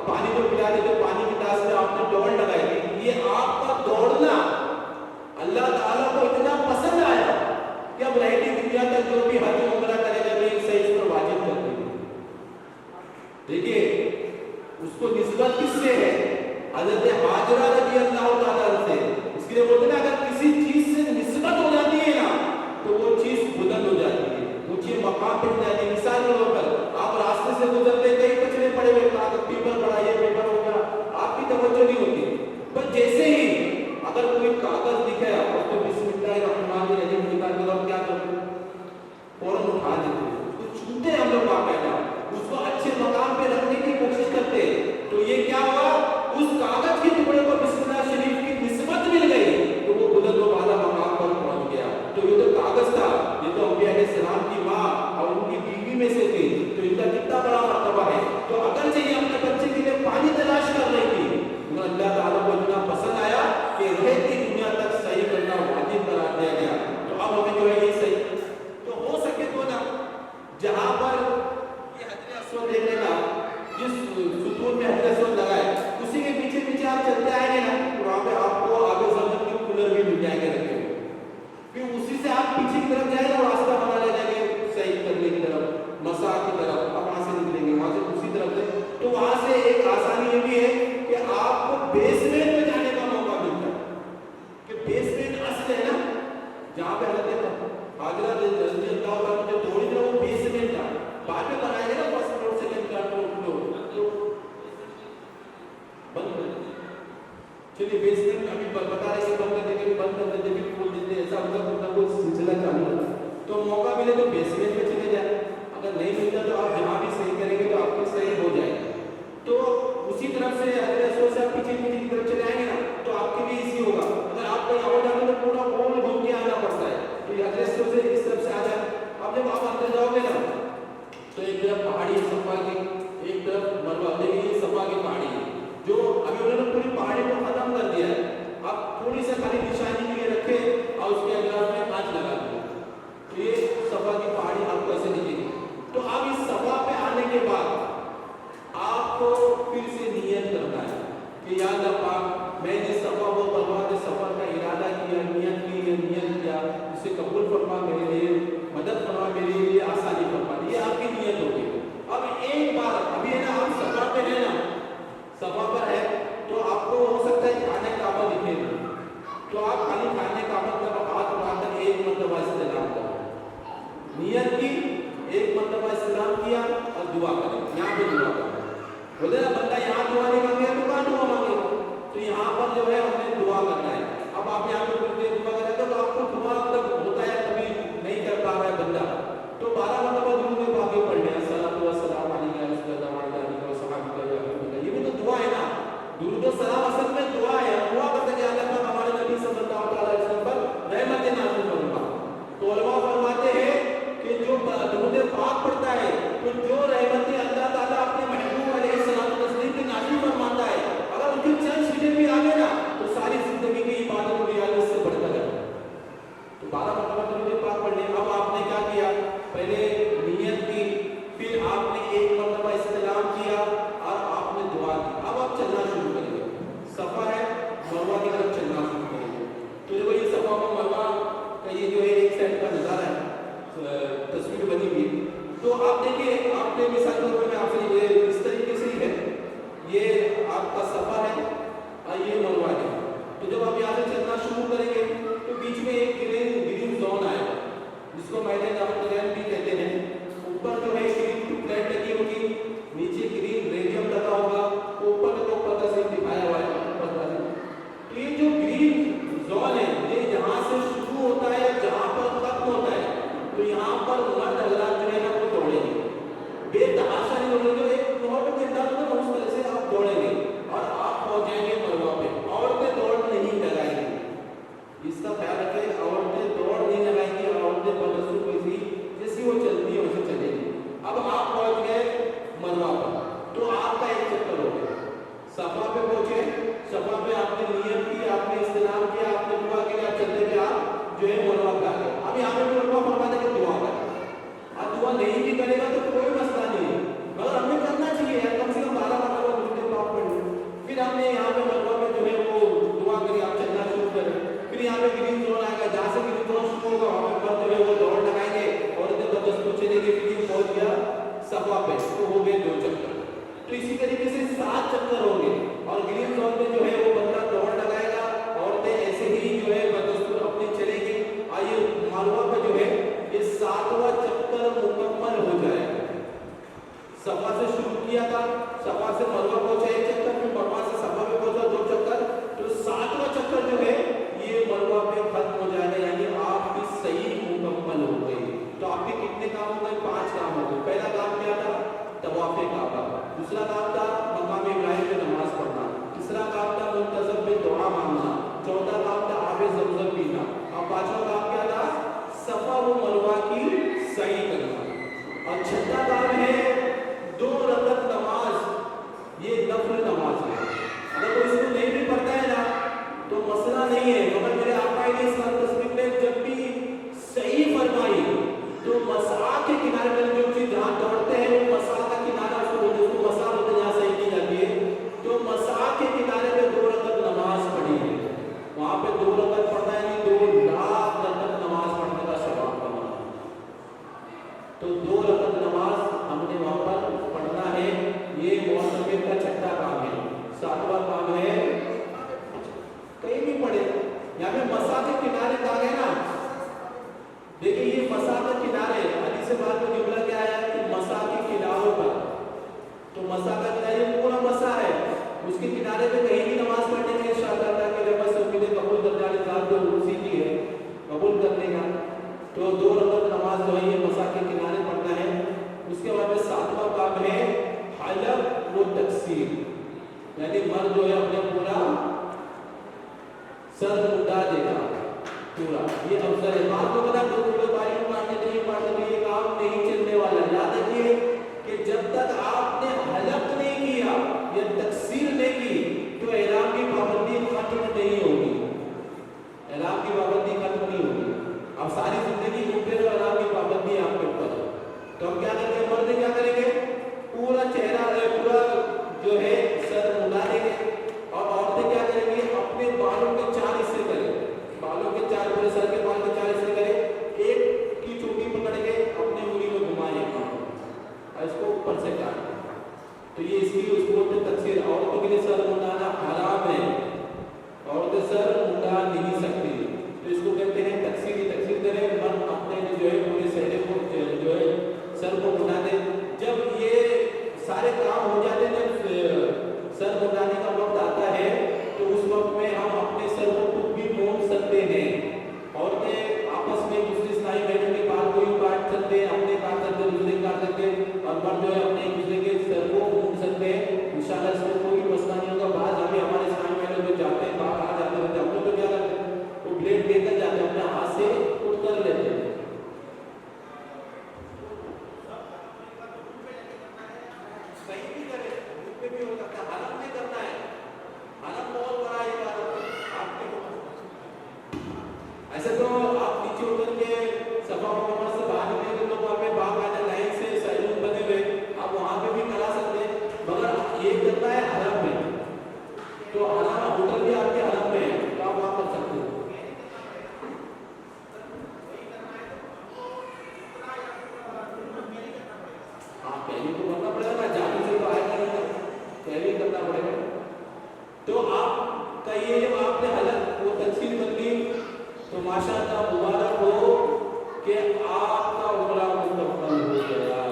پانی کو پلا دے تو پانی کی طرف سے آپ نے دوڑ لگائی تھی. یہ آپ کا دوڑنا اللہ تعالیٰ کو اتنا پسند آیا کہ اب رہتی دنیا تک جو بھی حج عمرہ کرے گا یہ صحیح اس پر واجب کر دیں گے. دیکھیے اس کو نسبت کس سے ہے؟ حضرت ہاجرہ رضی اللہ تعالیٰ سے. اس کے لیے بولتے ہیں اگر کسی چیز سے نسبت ہو جاتی ہے نا تو وہ چیز بلند ہو جاتی ہے, وہ چیز مقام پہ جاتی ہے. مثال کے طور پر آپ راستے سے گزرتے کئی کچرے پڑے ہوئے, پیپر پڑا, یہ پیپر ہو گیا, آپ کی توجہ نہیں ہوتی. پر جیسے ہی اگر کوئی کاغذ دکھے آپ کو بسم اللہ الرحمن الرحیم نکال کے آپ کیا کرتے ہیں؟ فوراً اٹھا دیتے ہیں, اس کو چھوتے ہیں ہم لوگ باقاعدہ, اس کو اچھے مقام پہ رکھنے کی کوشش کرتے ہیں. تو یہ کیا ہوا, اس کاغذ کے ٹکڑے کو بسم اللہ شریف کی نسبت مل گئی تو وہ بلند و بالا مقام پر پہنچ گیا. تو یہ تو کاغذ تھا, یہ تو انبیاء علیہ السلام کی ماں اور ان کی بیوی میں سے تھی, تو ان کا کتنا بڑا مرتبہ ہے. تو اگرچہ یہ اپنے بچے کے لیے پانی تلاش کر رہی تھی, لیکن اللہ تعالیٰ کو اتنا پسند آیا کہ رہتی دنیا تک صحیح کرنا واجب قرار دیا گیا. تو اب ہمیں جو ہے یہ صحیح تو ہو سکے تو نا جہاں پر یہ حجر اسود دیکھنے کا جس ستون میں حجر اسود لگا ہے اسی کے پیچھے پیچھے آپ چلتے آئیں گے نا تو وہاں پہ آپ کو آگے زمین کے کولر بھی مل جائیں گے رکھے ہوئے. پھر اسی سے آپ پیچھے کی طرف جائیں گے, راستہ بنا لے جائیں گے صحیح کرنے کی طرف, مسا کی طرف. اب وہاں سے نکلیں گے, وہاں سے دوسری طرف سے. تو وہاں سے ایک آسانی یہ بھی ہے کہ آپ کو بیسمنٹ میں جانے کا موقع ملتا ہے, کہ بیسمنٹ اصل ہے نا جہاں پہ حضرت حاجرہ رضی اللہ عنہ جو توڑی تھی وہ بیسمنٹ تھا. بعد میں بنائے گا نا فرسٹ فلور سیکنڈ فلور بند کر دیں. چلیے بیسمنٹ ابھی بتا رہے کہ بند کر دیں گے, بند کر دیں گے, کھول دیتے, ایسا ہوتا کوئی سلسلہ چالو ہوتا. تو موقع ملے تو بیسمنٹ میں چلے جائیں, اگر نہیں ملتا تو آپ جہاں بھی صحیح کریں گے تو آپ کی صحیح ہو جائے گا. تو اسی طرف سے حجر اسود سے آپ پیچھے پیچھے کی طرف چلے آئیں گے نا تو آپ کے لیے ایزی ہوگا. اگر آپ کہیں اور جانے تو پورا گول گھوم کے آنا پڑتا ہے, تو یہ حجر اسود سے اس طرف سے آ جائے. اب جب آپ اندر جاؤ گے نا تو ایک طرف پہاڑی ہے صفا کی, ایک طرف مروہ. دیکھیے یہ صفا کی پہاڑی ہے جو ابھی انہوں نے پوری پہاڑی کو ختم کر دیا ہے. آپ تھوڑی سی خالی نشانی کے لیے رکھے اور اس کے اطراف میں کانچ لگا دیا, تو یہ صفا کی پہاڑی آپ کو ایسے دکھے گی. تو اب اس صفا پہ آنے کے بعد آپ کو پھر سے نیت کرنا ہے کہ یا اللہ پاک میں نے صفا و مروہ کے سفر کا ارادہ کیا, نیت کیا, اسے قبول فرما, میرے لیے مدد فرما, میرے لیے آسانی فرما. یہ آپ کی نیت ہوگی. اب ایک بار ابھی ہے نا آپ صفا پہ ہے نا, صفا پر ہے تو آپ کو ہو سکتا ہے کھانے کعبہ دکھے گا, تو آپ خالی کھانے کعبہ پر ہاتھ اٹھا کر ایک مرتبہ استعلام کریں, نیت کی, ایک مرتبہ استعلام کیا اور دعا کریں. یہاں پہ دعا کریں. بولے نا بندہ یہاں دعا نہیں مانگے تو کہاں دعا مانگے گا, تو یہاں پر جو ہے ہم نے دعا کرنا ہے. اب آپ یہاں پہ دعا کریں تو آپ کو دعا تک ہوتا ہے کبھی نہیں کر پا رہا ہے بندہ, تو 12 مرتبہ درود پاک پڑھ لیں, الصلوۃ والسلام علیک یا رسول اللہ وعلی آلہ وصحبہ اجمعین. یہ بھی تو دعا ہے نا. درود و سلام اصل میں دعا ہے. دعا کرتے کہ اللہ پاک ہمارے نبی صلی اللہ علیہ وسلم پر رحمت نازل فرما. تو علماء فرماتے ہیں کہ جو درود پاک پڑھتا ہے تو جو رحمت اللہ تعالیٰ اپنے محبوب علیہ السلام تسلیم کی نازل فرماتا ہے, اگر ان کے چند چیزیں بھی آ گئے نا تو ساری زندگی کی عبادت و ریاضت سے بڑھ کر ہے. تو 12 مرتبہ درود پاک پڑھ لیں. اب آپ نے کیا کیا, پہلے نیت کی, پھر آپ نے ایک مرتبہ استعلام کیا اور آپ نے دعا کی. اب آپ چلنا شروع کریں گے. صفا ہے, مروہ کی طرف چلنا شروع کریں گے. تو دیکھو یہ صفا و مروہ کا یہ جو ہے ایک سائڈ کا نظارہ ہے, تصویر بنی ہوئی. تو آپ دیکھیے, آپ نے مثال کے طور پر میں آپ سے یہ اس طریقے سے ہی ہے, یہ آپ کا صفا ہے اور یہ مروہ ہے. تو جب آپ یہاں سے چلنا شروع کریں گے تو بیچ میں ایک گرین زون آئے گا جس کو میدان دامن بھی کہتے ہیں. اوپر جو ہے گرین پلیٹ لگی ہوگی, نیچے گرین ریڈیم لگا ہوگا, اوپر کو پتہ سے دکھایا ہوا ہے. تو یہ جو گرین زون ہے یہ جہاں سے شروع ہوتا ہے جہاں پر ختم ہوتا ہے, تو یہاں پر مرد حضرات جو ہے نا وہ دوڑیں گے. بے تحاشا نہیں دوڑیں گے, ایک نارمل انداز میں اس طرح سے آپ دوڑیں گے اور آپ پہنچیں گے مروہ پہ. عورتیں دوڑ نہیں لگائیں گی, اس کا خیال رکھیں. عورتیں دوڑ نہیں لگائیں گی, عورتیں بدسو کوئی جیسی وہ چلتی ہے ویسے چلیں گی. اب آپ پہنچ گئے مروہ پر تو آپ کا ایک چکر ہو گیا. صفا پہ پہنچے, صفا پہ آپ نے نیت کی, آپ نے استعلام کیا, آپ نے دعا کی, آپ چلتے گئے, آپ جو ہے مروہ پہ آ گئے. اب یہاں پہ علماء فرماتے ہیں کہ دعا کریں. 7 चक्कर होंगे और ग्रीन जोन में जो है वो बंदा दौड़ लगाएगा, औरतें ऐसे ही जो है बदस्तूर अपनी चलेगी। आइए मरवा पे जो है ये 7वां चक्कर मुकम्मल हो जाएगा। सफा से शुरू किया था, सफा से मरवा पहुंचा 1 चक्कर, फिर मरवा से सफा पे पहुंचा 2 चक्कर, तो 7वां चक्कर जो है ये मरवा पे खत्म हो जाएगा, यानी आपकी सही मुकम्मल हो गई। तो आपके कितने काम हो गए? 5 काम हो गए। पहला काम क्या था? तवाफ़े काबा। दूसरा काम था मकाम इब्राहिम पे नमाज पढ़ना। तीसरा काम था मुंतज़म पे दुआ मांगना। चौथा काम था आबे ज़मज़म पीना। और 5वां काम क्या था? सफा व मरवा की सही करना। और छठा काम है 2 रकअत नमाज, ये नफल नमाज है। अगर कोई इसको नहीं भी पढ़ता है ना तो मसला नहीं है, मगर मेरे आका अलैहिस्सलाम तस्लीम ने जब भी सही फरमाई तो मसा के किनारे पर जो चीज जहाँ दौड़ते हैं वो मसा का किनारा उसको बोलते हैं, उसको मसा बोलते हैं, जहाँ सही की जाती है। तो मसा के किनारे पे 2 रकअत नमाज पढ़ी है, वहाँ पे 2 रकअत पढ़ना है, 2 लाख रकअत नमाज पढ़ने का सवाब कमाना। तो 2 रकअत नमाज हमने वहाँ पर पढ़ना है, ये मौसम का छठा काम है। 7वां काम है कहीं भी पढ़े, यहाँ पे मसा के किनारे कहा गया ना, देखिए ये मसा के किनारे, हदीस से बाद में जुमला क्या आया कि मसा के किनारों पर, तो मसा का किनारे पूरा मसा है, उसके किनारे पे कहीं भी नमाज पढ़ने में इंशाअल्लाह ताला के रब से उम्मीद कबूल कर जाने का जो उसी की है कबूल करने का। तो 2 रकअत नमाज जो है ये मसा के किनारे पढ़ना है। उसके बाद में 7वां काम है हलक व तकसीर, यानी मर्द जो है अपने पूरा सर मुंडा देगा पूरा, ये अवसर है। बात को बता दो, पूरे बारी मारने नहीं पाते, ये काम नहीं चलने वाला। याद रखिए कि जब तक आपने हलक नहीं किया या तकसीर नहीं की तो एहराम की पाबंदी खत्म नहीं होगी, एहराम की पाबंदी खत्म नहीं होगी। अब सारी जिंदगी घूमते रहो, एहराम की पाबंदी आपके ऊपर। तो हम क्या करेंगे? मर्द क्या करेंगे? पूरा चेहरा पूरा जो है सर मुंडा देंगे, और औरतें क्या करेंगी? अपने बालों के 4 हिस्से करें, बालों के 4, पूरे सर के बाल के 4 हिस्से करें, एक की चोटी पकड़ के अपने उंगली में घुमाएं और इसको ऊपर से काटें। तो ये इसकी उसको बोलते तकसीर। औरतों के लिए सर मुंडाना हराम है, औरतें सर मुंडा नहीं सकती, तो इसको कहते हैं तकसीर। तकसीर करें, मर्द अपने जो है पूरे चेहरे को जो है सर को मुंडा दे। जब ये सारे काम हो जाते हैं, जब सर मुंडाने का वक्त आता है तो उस वक्त में हम अपने सर को खुद भी मोड़ सकते हैं। औरतें आपस में दूसरी स्नायु बहनों के बाल को यूं काट सकते हैं, अपने काट सकते हैं, दूसरे काट सकते हैं, और मर्द जो है अपने एक दूसरे के सर को मोड़ सकते हैं। इंशाअल्लाह इसमें कोई मसला नहीं होगा। बाद हमें हमारे स्नायु बहनों जो जाते हैं बाहर आ जाते रहते हैं, हम लोग तो क्या करते हैं, वो ब्लेड लेकर जाते हैं, अपने हाथ से उठ कर लेते हैं। कहीं भी करें, मुझ पे भी हो सकता है, हलक नहीं करना है, हलक बहुत बड़ा इबादत है आपके। ऐसे तो आप नीचे उतर के सफा मरवा से बाहर निकले तो वहाँ पे बाकायदा लाइन से सैलून बने हुए, आप वहाँ पे भी करा सकते हैं, मगर ये करना है हरम में, तो हरम होटल भी आपके हरम में है, तो आप वहाँ कर सकते हो। हाँ, पहले तो करना पड़ेगा ना, जाने से तो आएगा नहीं, पहले ही करना पड़ेगा। तो आप कहिए जब आपने हलक वो तकसीर कर ली तो माशाअल्लाह मुबारक हो कि आपका उम्रा मुकम्मल हो गया,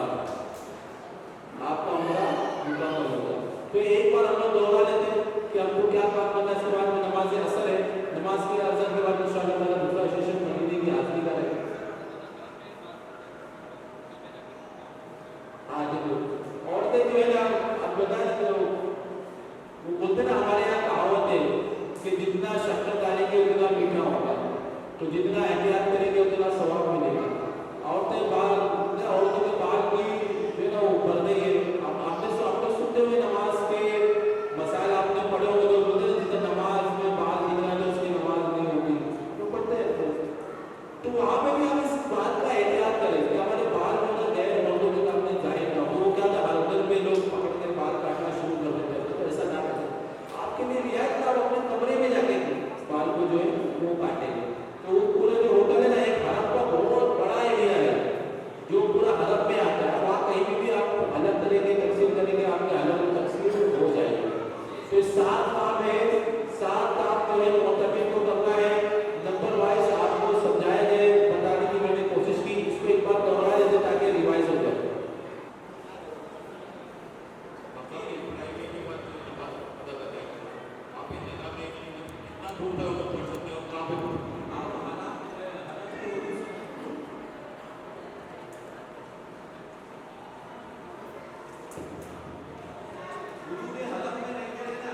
आपका उम्रा मुकम्मल हो गया। तो एक बार हम लोग दोहरा लेते हैं कि हमको क्या काम करना है। इसके बाद में नमाज असर है, नमाज के अज़ान के बाद इंशाअल्लाह ताला दूसरा सेशन महीने की हाज़िरी का है। हाँ देखो, औरतें जो है ना, अब बताएं तो वो बोलते ना, हमारे यहाँ कहावत है कि जितना शक्कर डालेंगे उतना मीठा होगा, तो जितना एहतियात करेंगे उतना सवाब मिलेगा। औरतें बाल, औरतों के बाल कोई जो है ना वो पर्दे हैं, आपने सुनते हुए नमाज के मसाइल आपने पढ़े होंगे, तो बोलते हैं जितना नमाज में बाल दिख रहा है तो उसकी नमाज नहीं होगी, तो पढ़ते हैं। तो वहाँ पे भी हम इस बात का एहतियात करें कि हमारे बाल में ना गैर मर्दों के सामने जाहिर ना हो। वो क्या था, हल्दर में लोग पकड़ के बाल काटना शुरू कर देते हैं, तो ऐसा ना करें। आपके लिए रियायत का, आप अपने कमरे में जाके बाल को जो है वो काटेंगे। तो वो पूरा जो होटल है ना, एक हरम का बहुत बड़ा एरिया है, وجود حرم میں نہیں پڑے نا،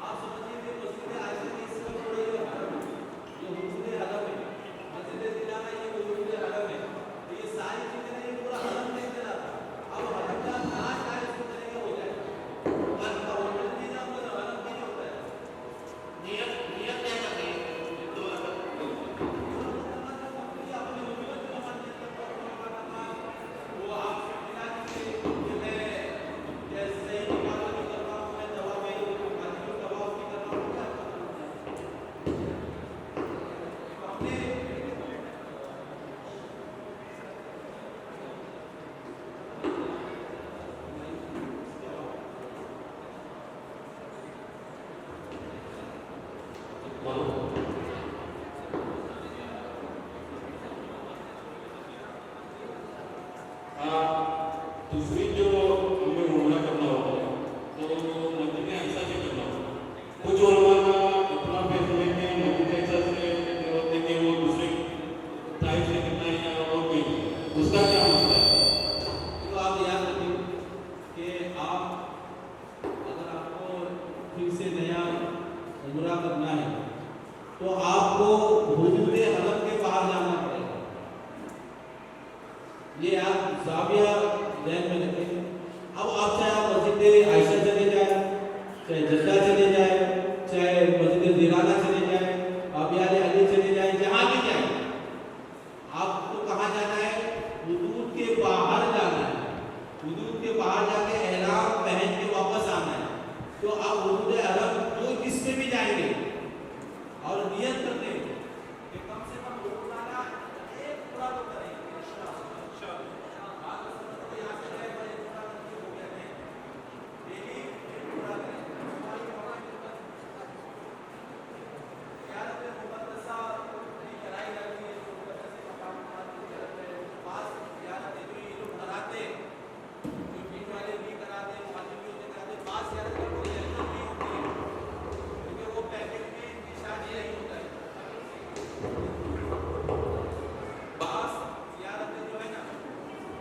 آپ سمجھیے کہ مسجد عائشہ کی اس میں پڑے ہوئے حرم ہے، یہ وجود حرم ہے، مسجد زینہ یہ وجود حرم ہے، تو یہ ساری چیزیں نہیں، پورا حرم نہیں چلا تھا، اب حرم کا ناش آئے اس کو طریقہ ہو جائے، حرم کا ہوٹل چیز آپ کو حرم نہیں ہوتا ہے، نیت کیا کرتے ہیں دو وہ آپ سے ملا دیجیے کہ میں جیسے ہی بات نہیں کر رہا ہوں، میں دوا میں دوا کی کر رہا ہوں، کیا ہم نے دوسری جو ہمیں عمرہ کرنا ہوتا ہے تو مسجد اقصیٰ سے کرنا ہوتا ہے، کچھ علماء کا اتنا فیصلہ ہے کہ مسجد اقصیٰ سے جو ہوتے ہیں کہ وہ دوسرے طائف سے کرنا ہے یا اور کوئی، اس کا کیا مسئلہ ہے؟ تو آپ یاد رکھیں کہ آپ اگر آپ کو پھر سے نیا عمرہ کرنا ہے تو آپ کو حدود حرم کے باہر جانا پڑے گا، یہ آپ زاویہ ذہن میں رکھیں۔ اب آپ چاہے آپ مسجد عائشہ چلے جائیں، چاہے جدہ چلے جائیں، چاہے مسجد زیرانہ چلے جائیں، آبیار علی چلے جائیں، جہاں بھی جائیں، آپ کو کہاں جانا ہے؟ حدود کے باہر جانا ہے، حدود کے باہر جا کے احرام پہن کے واپس آنا ہے۔ تو آپ حدود حرم جو کس میں بھی جائیں گے اور نیت کرتے ہیں کہ کم سے کم روزانہ ایک پورا تو کریں گے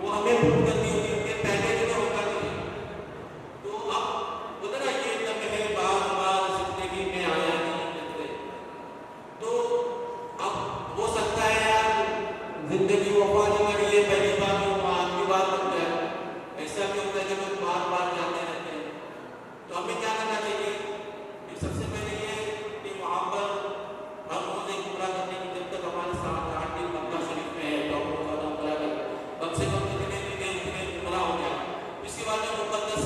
وہ ہمیں بھول کرنی ہوتی ہے، ان کے پہلے جو ہوتا نہیں ہے، تو اب ادھر یہ جب ہے بار بار زندگی میں آیا نہیں کرتے، تو اب ہو سکتا ہے یار زندگی وفا نہیں کری ہے، پہلی بار میں وہ آپ کی بات بن جائے، ایسا بھی ہوتا ہے کہ لوگ بار بار جاتے رہتے ہیں، تو ہمیں کیا کرنا چاہیے کہ سب سے پہلے یہ کہ وہاں پر ہم روزے عمرہ کرنے کی جب تک ہمارے ساتھ 8 دن مکہ شریف میں ہے تو ہم روزہ عمرہ کریں، کم سے کم جتنے بھی گئے اتنے عمرہ ہو جائے، اس کے بعد میں مقدس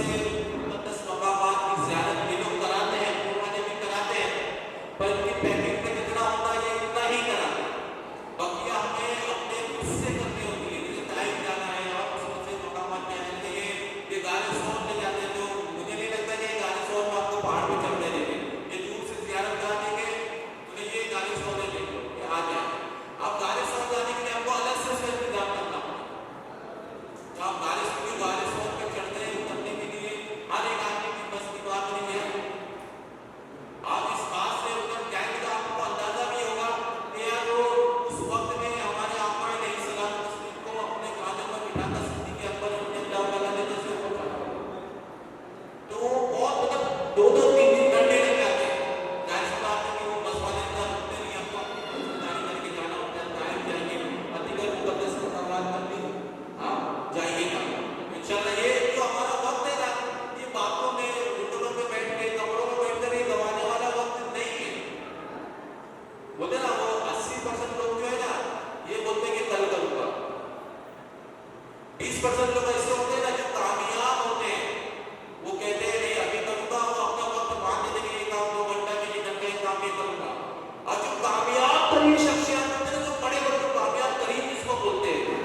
مقامات کی زیارت یہ لوگ کراتے ہیں، قربانی بھی کراتے ہیں، پر ان کی پیکنگ میں جتنا ہوتا ہے یہ اتنا ہی کراتے ہیں، بقیہ ہمیں اپنے خود سے کرنی ہوتی ہے، جیسے طائف جانا ہے اور اس سے مقامات میں آنے کے یہ غار ثور لے جاتے ہیں، تو مجھے نہیں لگتا کہ یہ غار ثور میں آپ کو پہاڑ پہ چڑھنے دیں گے، یہ دور سے زیارت کرا دیں گے، انہیں یہ غار ثور لے لیں گے کہ آ جائیں، اب غار ثور جانے کے لیے آپ کو الگ سے اس کا انتظام کرنا پڑتا ہے، آپ غار ثور پہ چڑھتے ہیں اترنے کے لیے ہر ایک آدمی کی بس کی بات نہیں ہے، آپ اس بات سے اتر جائیں گے تو آپ کو اندازہ بھی ہوگا کہ یار وہ اس وقت میں ہمارے آقا علیہ الصلوۃ والسلام کو اپنے کانوں پر بٹھا کر صدیق اکبر رضی اللہ تعالیٰ نے جیسے پہنچا، تو وہ بہت مطلب 2-2 3 گھنٹے لگ جاتے ہیں، ظاہر سی بات ہے کہ وہ بس والے اتنا رکتے نہیں، ہم کو اپنی خریداری کر کے جانا ہوتا ہے، طائف جائیں گے، علی گڑھ مقدس مقامات پر بھی آپ جائیے گا انشاءاللہ، یہ جو ہمارا وقت ہے نا یہ باتوں میں ہوٹلوں پہ بیٹھ کے کمروں میں بیٹھ کر یہ گوانے والا وقت نہیں ہے، بولتے نا وہ 80% لوگ جو ہے نا یہ بولتے ہیں کہ کل کروں گا، 20% لوگ ایسے ہوتے ہیں نا جو کامیاب ہوتے ہیں، وہ کہتے ہیں نہیں ابھی کروں گا، وہ اپنا وقت مان دیتے کہ 1-2 گھنٹہ میں نکل گئے کام یہ کروں گا، اور جو کامیاب ترین شخصیات ہوتے ہیں جو بڑے بڑے جو کامیاب ترین جس کو بولتے ہیں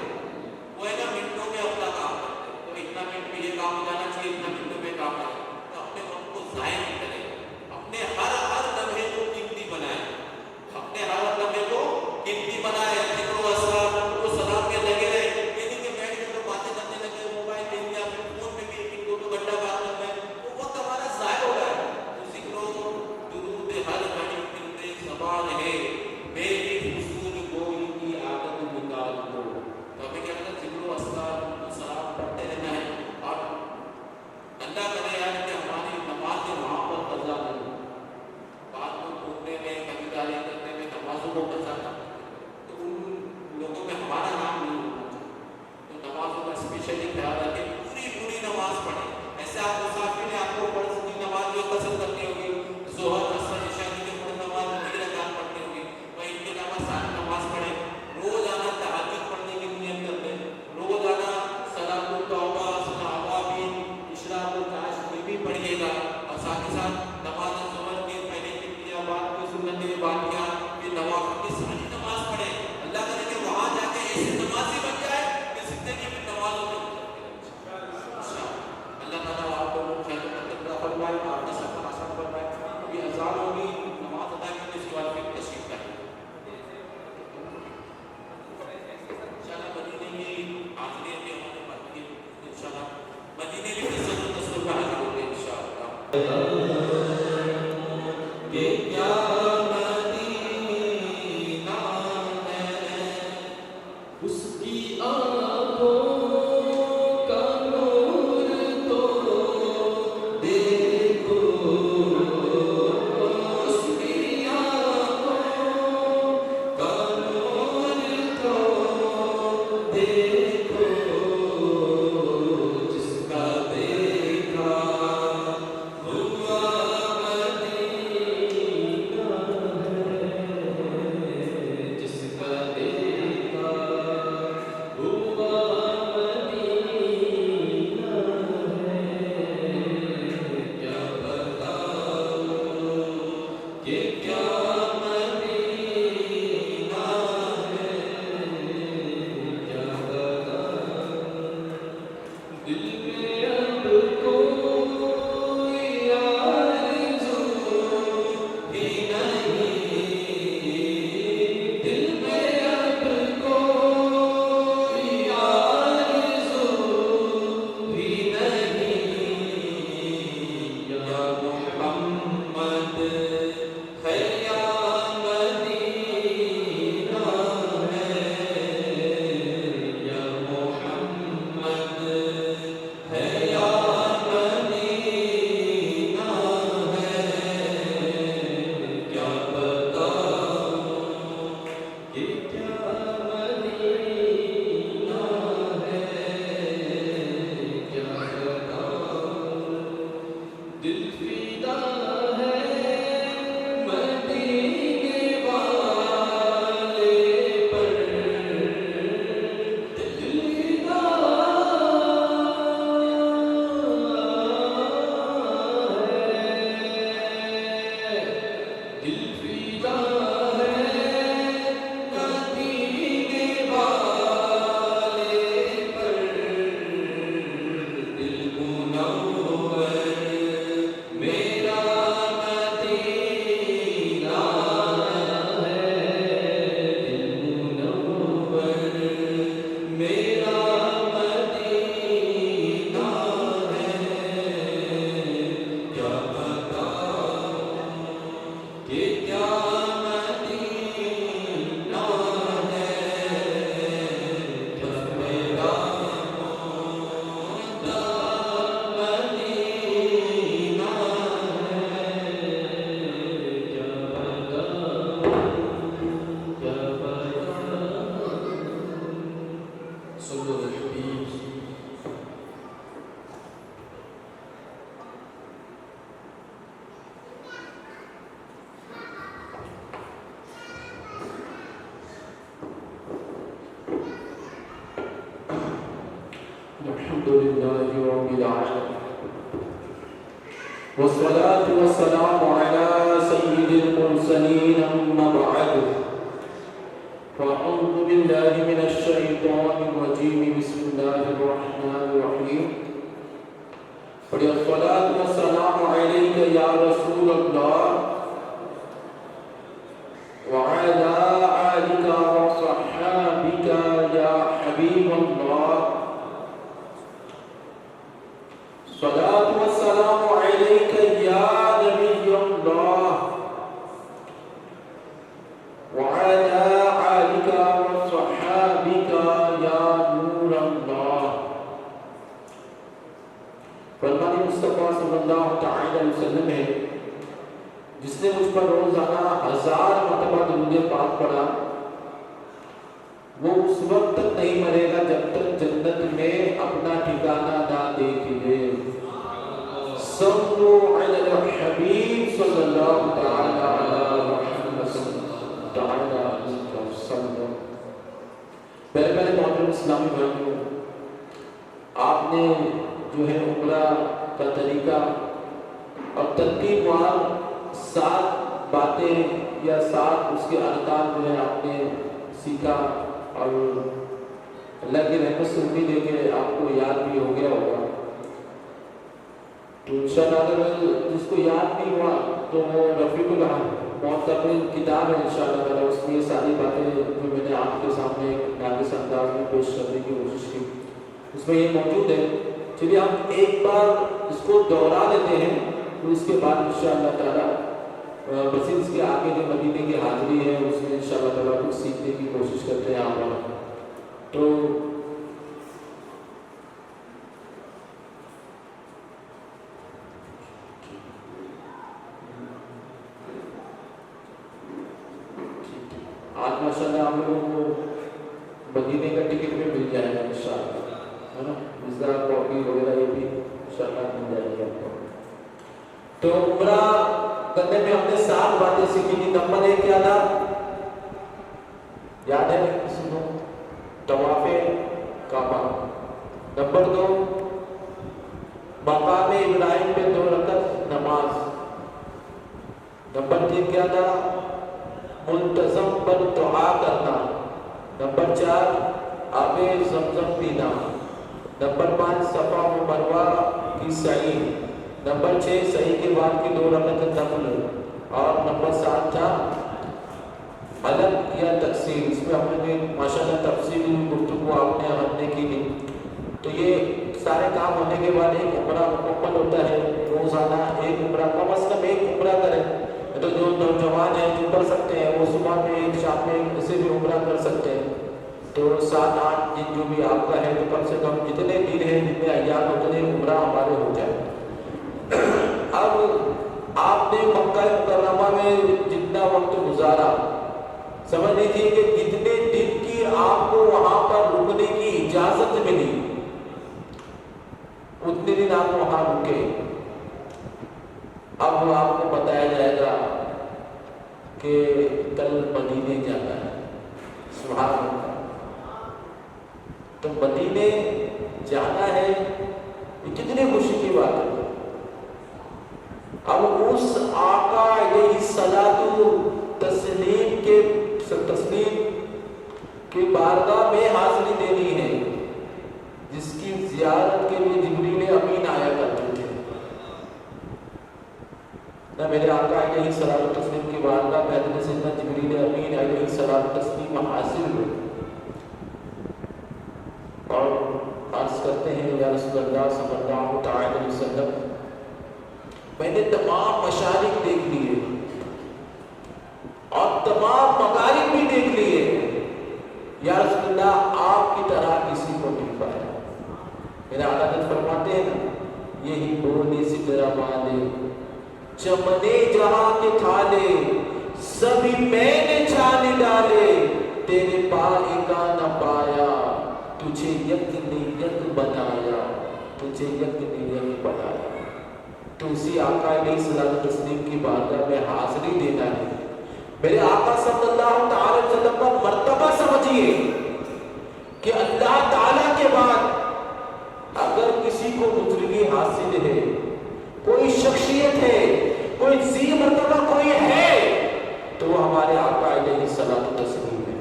وہ ہے نا منٹوں میں اپنا کام کرتے ہیں، تو اتنا منٹ میں یہ کام ہو جانا چاہیے، اتنا منٹوں میں کام ہو جانا، تو اپنے وقت کو ضائع نہیں کریں، اپنے ہر لمحے کو قیمتی بنائیں، اپنے ہر لمحے کو قیمتی بنائیں، ذکر و اذکار و سلام میں لگے رہے، یہ نہیں کہ بیٹھ کے لوگ باتیں کرنے لگے کہ کیا مدینہ ہے، اس کی آنکھوں کا نور تو دیکھو، اس کی آنکھوں کا نور تو دیکھو، جس کا دیکھا ہوا مدینہ ہے، جس کا دیکھا ہوا مدینہ ہے، کیا بتاؤ کہ کیا مدینہ ہے، کیا بتاؤ دل میں اب کوئی آرزو ہی نہیں، دل میں اب کوئی آرزو ہی نہیں، یا محمد ہے یا مدینہ ہے، یا محمد ہے یا مدینہ ہے، کیا بتاؤ کہ کیا مدینہ ہے، کیا بتاؤ دل فدا ہے مدینے والے پر، دل فدا ہے، دل فدا ہے مدینے والے پر، دل منور میرا مدینہ ہے، دل منور میرا مدینہ ہے، کیا بتاؤ کہ کیا مدینہ ہے، بس میرا مدینہ ہے، کیا بتاؤ کیا بتاؤ صلو علی الحبیب الحمد لله رب العالمين والصلاة والسلام على سيد المرسلين أما بعد فأعوذ بالله من الشيطان الرجيم بسم الله الرحمن الرحيم الصلاة والسلام عليك يا رسول الله وعلى آلك وصحابك يا حبيب الله صلاة والسلام عليك يا نبي الله وعلى آلك وصحابك يا نور الله فرمان مصطفیٰ صلی اللہ تعالی علیہ وسلم ہے جس نے مجھ پر روزانہ 1000 مرتبہ درود پاک پڑھا وہ اس وقت تک نہیں مرے گا جب تک جنت میں اپنا ٹھکانہ نہ دیکھ لے۔ صلو علی الحبیب صلی اللہ تعالی علی محمد تعالی علیہ وسلم۔ پہلے محترم اسلامی بھائیوں، آپ نے جو ہے عمرہ کا طریقہ اور ترتیب وار 7 باتیں یا 7 اس کے ارکان جو ہے آپ نے سیکھا اور اللہ کی رحمت سے امید ہے کہ آپ کو یاد بھی ہو گیا ہوگا۔ تو انشاءاللہ اگر جس کو یاد نہیں ہوا تو وہ رفیق المعتمر کتاب ہے انشاءاللہ تعالی، اس میں یہ ساری باتیں جو میں نے آپ کے سامنے ناقص انداز میں پیش کرنے کی کوشش کی اس میں یہ موجود ہے۔ چلیے ہم ایک بار اس کو دوہرا دیتے ہیں تو اس کے بعد انشاءاللہ تعالیٰ مزید اس کے آگے جو مدینے کی حاضری ہے اس میں انشاءاللہ تعالیٰ کچھ سیکھنے کی کوشش کرتے ہیں آپ تو آج ماشاءاللہ ہم لوگوں کو مدینے کا ٹکٹ بھی مل جائے گا انشاءاللہ، ہے نا، ویزا کاپی وغیرہ یہ بھی انشاءاللہ مل جائے گی آپ کو۔ تو عمرہ کرنے میں ہم نے 7 باتیں سیکھی تھی۔ نمبر 1 کیا تھا؟ یاد ہے کسی کو؟ طواف کعبہ۔ نمبر 2 مقام ابراہیم پہ 2 رکعت نماز۔ نمبر 3 کیا تھا؟ منتظم پر دعا کرنا۔ نمبر 4 آب زمزم پینا۔ نمبر 5 صفا و مروہ کی سعی۔ نمبر 6 سعی کے بعد کی 2 رکعت نفل۔ اور نمبر 7 تھا حلق یا تقسیم۔ اس میں ہم نے ماشاءاللہ تفصیلی گفتگو آپ نے ہم نے کی تھی۔ تو یہ سارے کام ہونے کے بعد ایک عمرہ مکمل ہوتا ہے۔ روزانہ ایک عمرہ، کم از کم ایک عمرہ کریں۔ تو جو نوجوان ہیں جو کر سکتے ہیں وہ صبح میں ایک شام میں اسے بھی عمرہ کر سکتے ہیں۔ تو 7-8 دن جو بھی آپ کا ہے تو کم سے کم جتنے دن ہیں جتنے ایام اتنے عمرہ ہمارے ہو جائے۔ اب آپ نے مکہ مکرمہ میں جتنا وقت گزارا، سمجھ لیجیے کہ جتنے دن کی آپ کو وہاں پر رکنے کی اجازت ملی اتنے دن آپ وہاں رکے۔ اب آپ کو بتایا جائے گا کہ کل مدینے جانا ہے، سبحان اللہ۔ تو مدینے جانا ہے یہ کتنی خوشی کی بات ہے۔ اب اس آقا علیہ الصلوۃ تسلیم کے بارگاہ میں حاضری دینی ہے، جس کی زیارت کے لیے جبریل امین آیا کرتے تھے نہ۔ میرے آقا علیہ الصلوۃ والتسلیم کی بارگاہ میں حضرت سیدنا جبریل امین علیہ الصلوۃ والتسلیم حاصل ہوئے اور عرض کرتے ہیں یا رسول اللہ صلی اللہ تعالی علیہ وسلم، میں نے تمام مشارق دیکھ لیے اور تمام مغارب بھی دیکھ لیے، یا رسول اللہ آپ کی طرح کسی کو نہیں پایا۔ میرا عادت فرماتے ہیں نا، یہی بولی سدرا والے چمنے جہاں کے تھالے، سبھی میں نے چھان ڈالے، تیرے پائے کا نہ پایا، تجھے یک نے یک بنایا، تجھے یک نے یک بنایا۔ تو اسی آقا علیہ الصلوۃ والتسلیم کی بارگاہ میں حاضری دینا ہے۔ میرے آقا صلی اللہ تعالی علیہ وسلم کا مرتبہ سمجھیے کہ اللہ تعالیٰ کے بعد اگر کسی کو بزرگی حاصل ہے، کوئی شخصیت ہے، کوئی ذی مرتبہ کوئی ہے، تو وہ ہمارے آقا علیہ الصلوۃ والتسلیم ہے۔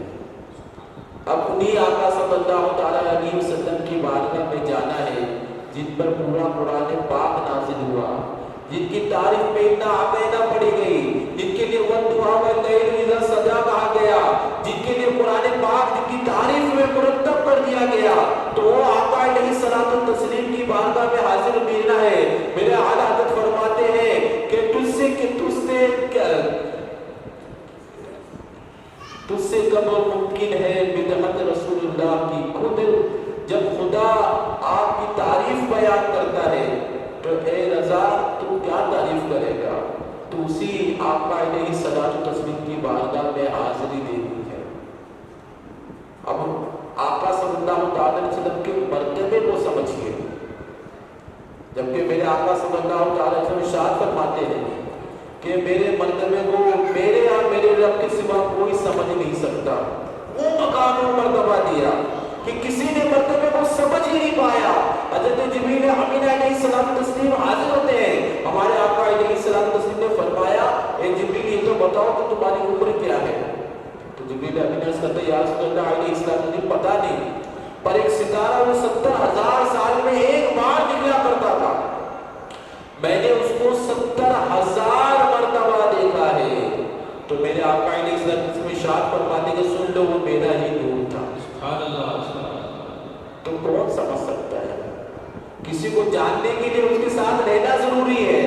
اب انہی آقا صلی اللہ تعالی علیہ وسلم کی بارگاہ میں جانا ہے جن پر پورا قرآن پاک نازل ہوا، جن کی تعریف میں انا اعطینا پڑھی گئی، جن کے لیے والضحیٰ واللیل اذا سجا کہا گیا، جن کے لیے قرآن پاک جن کی تعریف میں مرتب کر دیا گیا، تو وہ آقا علیہ الصلوۃ والتسلیم کی بارگاہ میں حاضر ملنا ہے۔ میرے اعلیٰ حضرت فرماتے ہیں کہ تجھ سے کب ممکن ہے بدعت رسول اللہ کی۔ خود جب خدا آپ کی تعریف بیان کرتا ہے تو اے رضا تو کیا تعریف کرے گا؟ تو اسی آقا علیہ الصلوۃ والتسلیم کی بارگاہ میں حاضری دینی ہے۔ اب آقا صلی اللہ تعالی علیہ وسلم کے مرتبے کو سمجھیے، جبکہ میرے آقا صلی اللہ تعالی علیہ وسلم ارشاد فرماتے ہیں کہ میرے مرتبے کو میرے اور میرے رب کے سوا کوئی سمجھ نہیں سکتا۔ وہ مقام و مرتبہ دیا کہ کسی نے مرتبے کو سمجھ ہی نہیں پایا۔ حضرت جبریل امین علیہ الصلوۃ والتسلیم حاضر ہوتے ہیں، ہمارے آقا علیہ الصلوۃ والتسلیم نے فرمایا اے جبریل یہ تو بتاؤ کہ تمہاری عمر کیا ہے؟ تو جبریل امین عرض کرتے یا رسول اللہ علیہ الصلوۃ والتسلیم پتہ نہیں، پر ایک ستارہ وہ 70,000 سال میں ایک بار نکلا کرتا تھا، میں نے اس کو 70,000 مرتبہ دیکھا ہے۔ تو میرے آقا علیہ السلام ارشاد فرماتے کہ سن لو وہ میرا ہی نور تھا۔ سبحان اللہ۔ تو کون سمجھ سکتا ہے؟ کسی کو جاننے کے لیے اس کے ساتھ رہنا ضروری ہے۔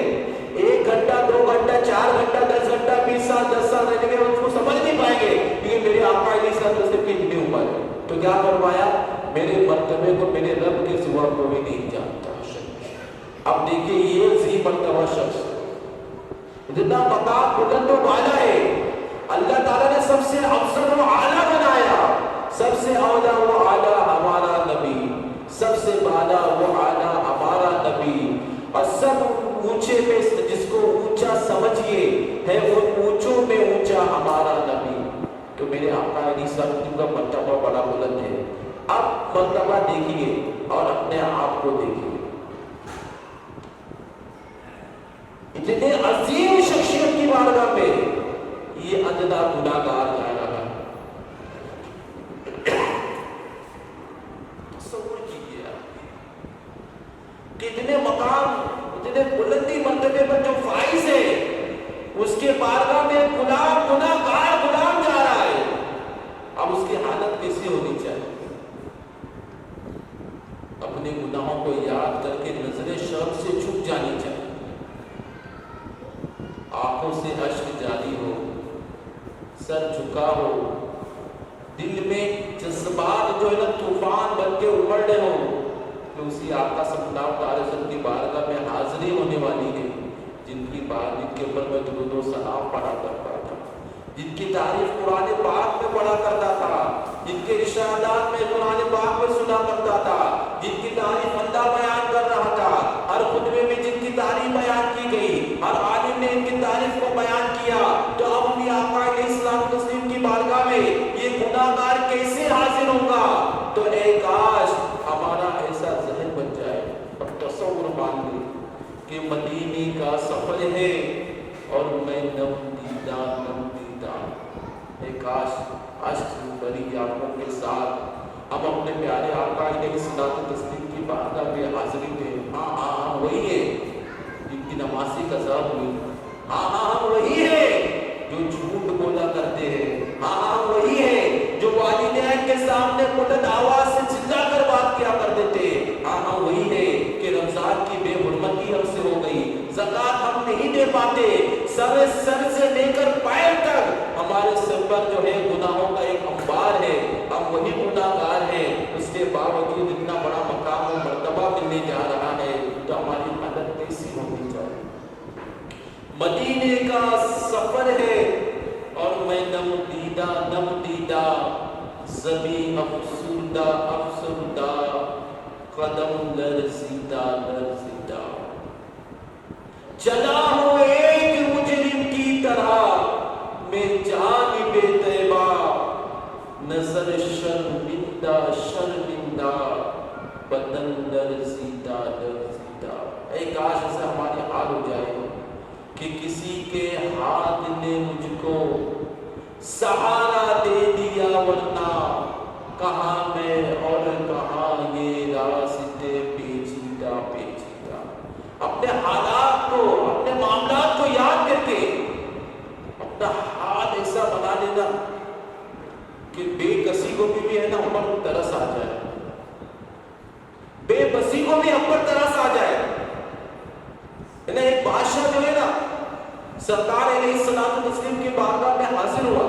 ہے 4 گھنٹہ 10 گھنٹہ 20 سال 10 سال رہنے کے اس کو سمجھ نہیں پائیں گے کیونکہ میرے آقا علیہ الصلوۃ والسلام کی اتنی عمر ہے. تو کیا فرمایا, میرے مرتبے کو میرے رب کے سوا کوئی نہیں جانتا. اب دیکھیے یہ ذی مرتبہ شخص اتنا مقام بلند و بالا ہے, اللہ تعالیٰ نے سب سے افضل و اعلیٰ بنایا, سب سے اولا و اعلیٰ ہمارا نبی, سب سے بالا و اعلیٰ ہمارا نبی, اور سب اونچے میں جس کو اونچا سمجھیے ہے ان اونچوں میں اونچا ہمارا نبی. تو میرے آقا علیہ السلام کا مرتبہ بڑا بلند ہے. اب مرتبہ دیکھیے اور اپنے آپ کو دیکھیے, اتنے عظیم شخصیت کی بارگاہ میں یہ ادنا گناہگار جا رہا ہے. تصور کیجیے کتنے مقام, اتنے بلندی مرتبے پر جو فائز ہے اس کے بارگاہ میں گناہگار غلام جا رہا ہے. اب اس کی حالت کیسی ہونی چاہیے؟ اپنے گناہوں کو یاد کر کے نظر شرم سے جھک جانی چاہیے, آنکھوں سے اشک جاری ہو, سر جھکا ہو, دل میں جذبات جو ہے نا طوفان بن کے ابھر رہے ہو کہ اسی آقا صلی اللہ علیہ وسلم کی بارگاہ میں حاضری ہونے والی ہے جن کی بات کے اوپر میں درود و سلام پڑھا کرتا تھا, جن کی تعریف قرآن پاک میں پڑھا کرتا تھا, جن کے ارشادات میں قرآن پاک میں سنا کرتا تھا, جن کی تعریف اللہ بیان کر رہا تھا, ہر خطبے میں جن کی تعریف بیان کی گئی, ہر عالم نے ان کی تعریف کو بیان کیا. تو اب اپنی آقا علیہ السلام تسلیم کی بارگاہ میں یہ گناہگار کیسے حاضر ہوگا؟ تو اے کاش ہمارا ایسا ذہن بن جائے. اب تصور مان لیں کہ مدینے کا سفر ہے اور میں نم دیدہ اے کاش عشق بری آنکھوں کے ساتھ ہم اپنے پیارے آقا علیہ الصلوۃ والتسلیم کی بارگاہ میں حاضری دیں. ہاں وہی ہے جن کی نمازی قضا ہوئی, ہاں وہی ہے جو جھوٹ بولا کرتے ہیں, ہاں وہی ہے جو والدین کے سامنے بلند آواز سے چلا کر بات کیا کرتے تھے, ہاں وہی ہے کہ رمضان کی بے حرمتی ہم سے ہو گئی, زکات ہم نہیں دے پاتے, سر سے لے کر پیر تک ہمارے سر پر جو ہے گناہوں کا ایک انبار ہے, ہم وہی گناہگار ہیں, اس کے باوجود اتنا بڑا مقام و مرتبہ ملنے جا رہا ہے. تو ہماری حالت کیسی ہونی چاہیے؟ مدینے کا سفر ہے اور میں نم دیدہ زمین افسردہ قدم لرزیدہ چلا ہوں ایک مجرم کی طرح میں جانب طیبہ, نظر شرمندہ بدن لرزیدہ. اے کاش ایسا ہمارے حال ہو جائے کہ کسی کے ہاتھ نے مجھ کو سہارا دے دیا, ورنہ کہاں میں اور کہاں یہ راستے پیچیدہ. اپنے حالات کو, اپنے معاملات کو یاد کر کے اپنا حال ایسا بنا لینا کہ بے کسی کو بھی ہے نا ہم پر ترس آ جائے, بے بسی کو بھی ہم پر ترس آ جائے. ایک بادشاہ جو ہے نا سرکار علیہ الصلوۃ والتسلیم کی بارگاہ میں حاضر ہوا,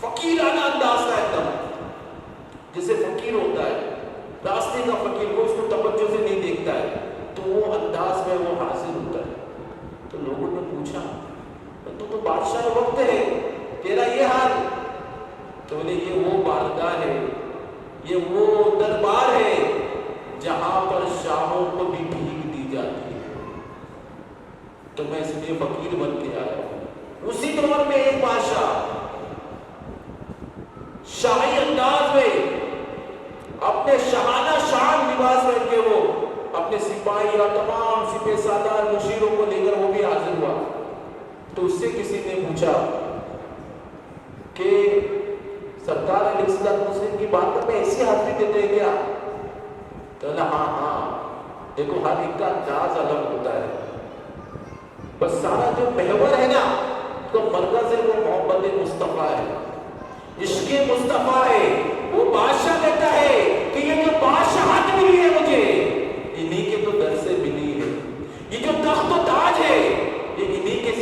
فقیرانہ انداز کا ایک دم, جسے فقیر ہوتا ہے, راستے کا فقیر, کو اس کو توجہ سے نہیں دیکھتا ہے, تو وہ انداز میں وہ حاضر ہوتا ہے. تو لوگوں نے پوچھا تو بادشاہ وقت ہے, تیرا یہ حال؟ تو بولے یہ وہ بارگاہ ہے, یہ وہ دربار ہے جہاں پر شاہوں کو بھی بھیک دی جاتی ہے, تو میں اس لیے فقیر بن کے آیا ہوں. اسی دور میں ایک بادشاہ شاہی انداز میں اپنے شاہانہ شان لباس پہن کے وہ اپنے سپاہی اور تمام سپہ سالار مشیروں کو لے کر وہ بھی حاضر ہوا. تو اس سے کسی نے پوچھا کہ سرکار علیہ السلام کی بات میں ایسی حاضری دیتے ہیں کیا؟ تو ہاں دیکھو ہر ایک کا انداز الگ ہوتا ہے, بس سارا جو محور ہے نا تو مرکز ہے وہ محبت مصطفیٰ ہے, عشق مصطفیٰ ہے. وہ بادشاہ کہتا ہے کہ یہ جو بادشاہت ملی ہے مجھے انہی کے تو در سے ملی ہے, یہ جو تخت و تاج ہے یہ انہی کے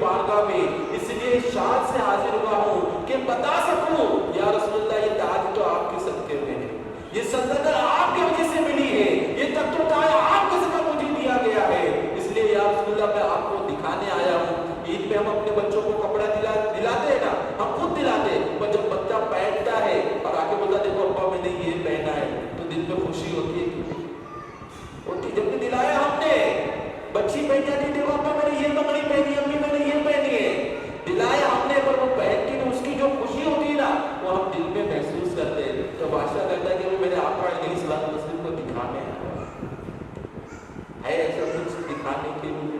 बारगाह में इसलिए शान से हाजिर हुआ हूँ कि बता सकूं या रसूल अल्लाह, ये ताज तो आपके सदके में है, ये सल्तनत आपकी वजह से मिली है, ये तख्त-ओ-ताज आपके सदका मुझे दिया गया है, इसलिए या रसूल अल्लाह मैं आपको दिखाने आया हूँ। ईद पे हम अपने बच्चों को कपड़ा दिलाते हैं ना, हम खुद दिलाते हैं, पर जब बच्चा पहनता है और आके बोलता देखो अब्बा मैंने ये पहना है, तो दिल में खुशी होती है होती। जब दिलाया हमने, बच्ची पहन जाती है, देखो अब्बा मैंने ये कपड़ी पहनी, अम्मी मैंने ये पहनी है, दिलाया हमने, पर वो पहनती है उसकी जो खुशी होती है ना, वो हम दिल में महसूस करते हैं। तो बादशाह कहता है कि वो मेरे आका अलैहिस्सलाम मुस्लिम को दिखाने है ऐसा कुछ दिखाने के लिए।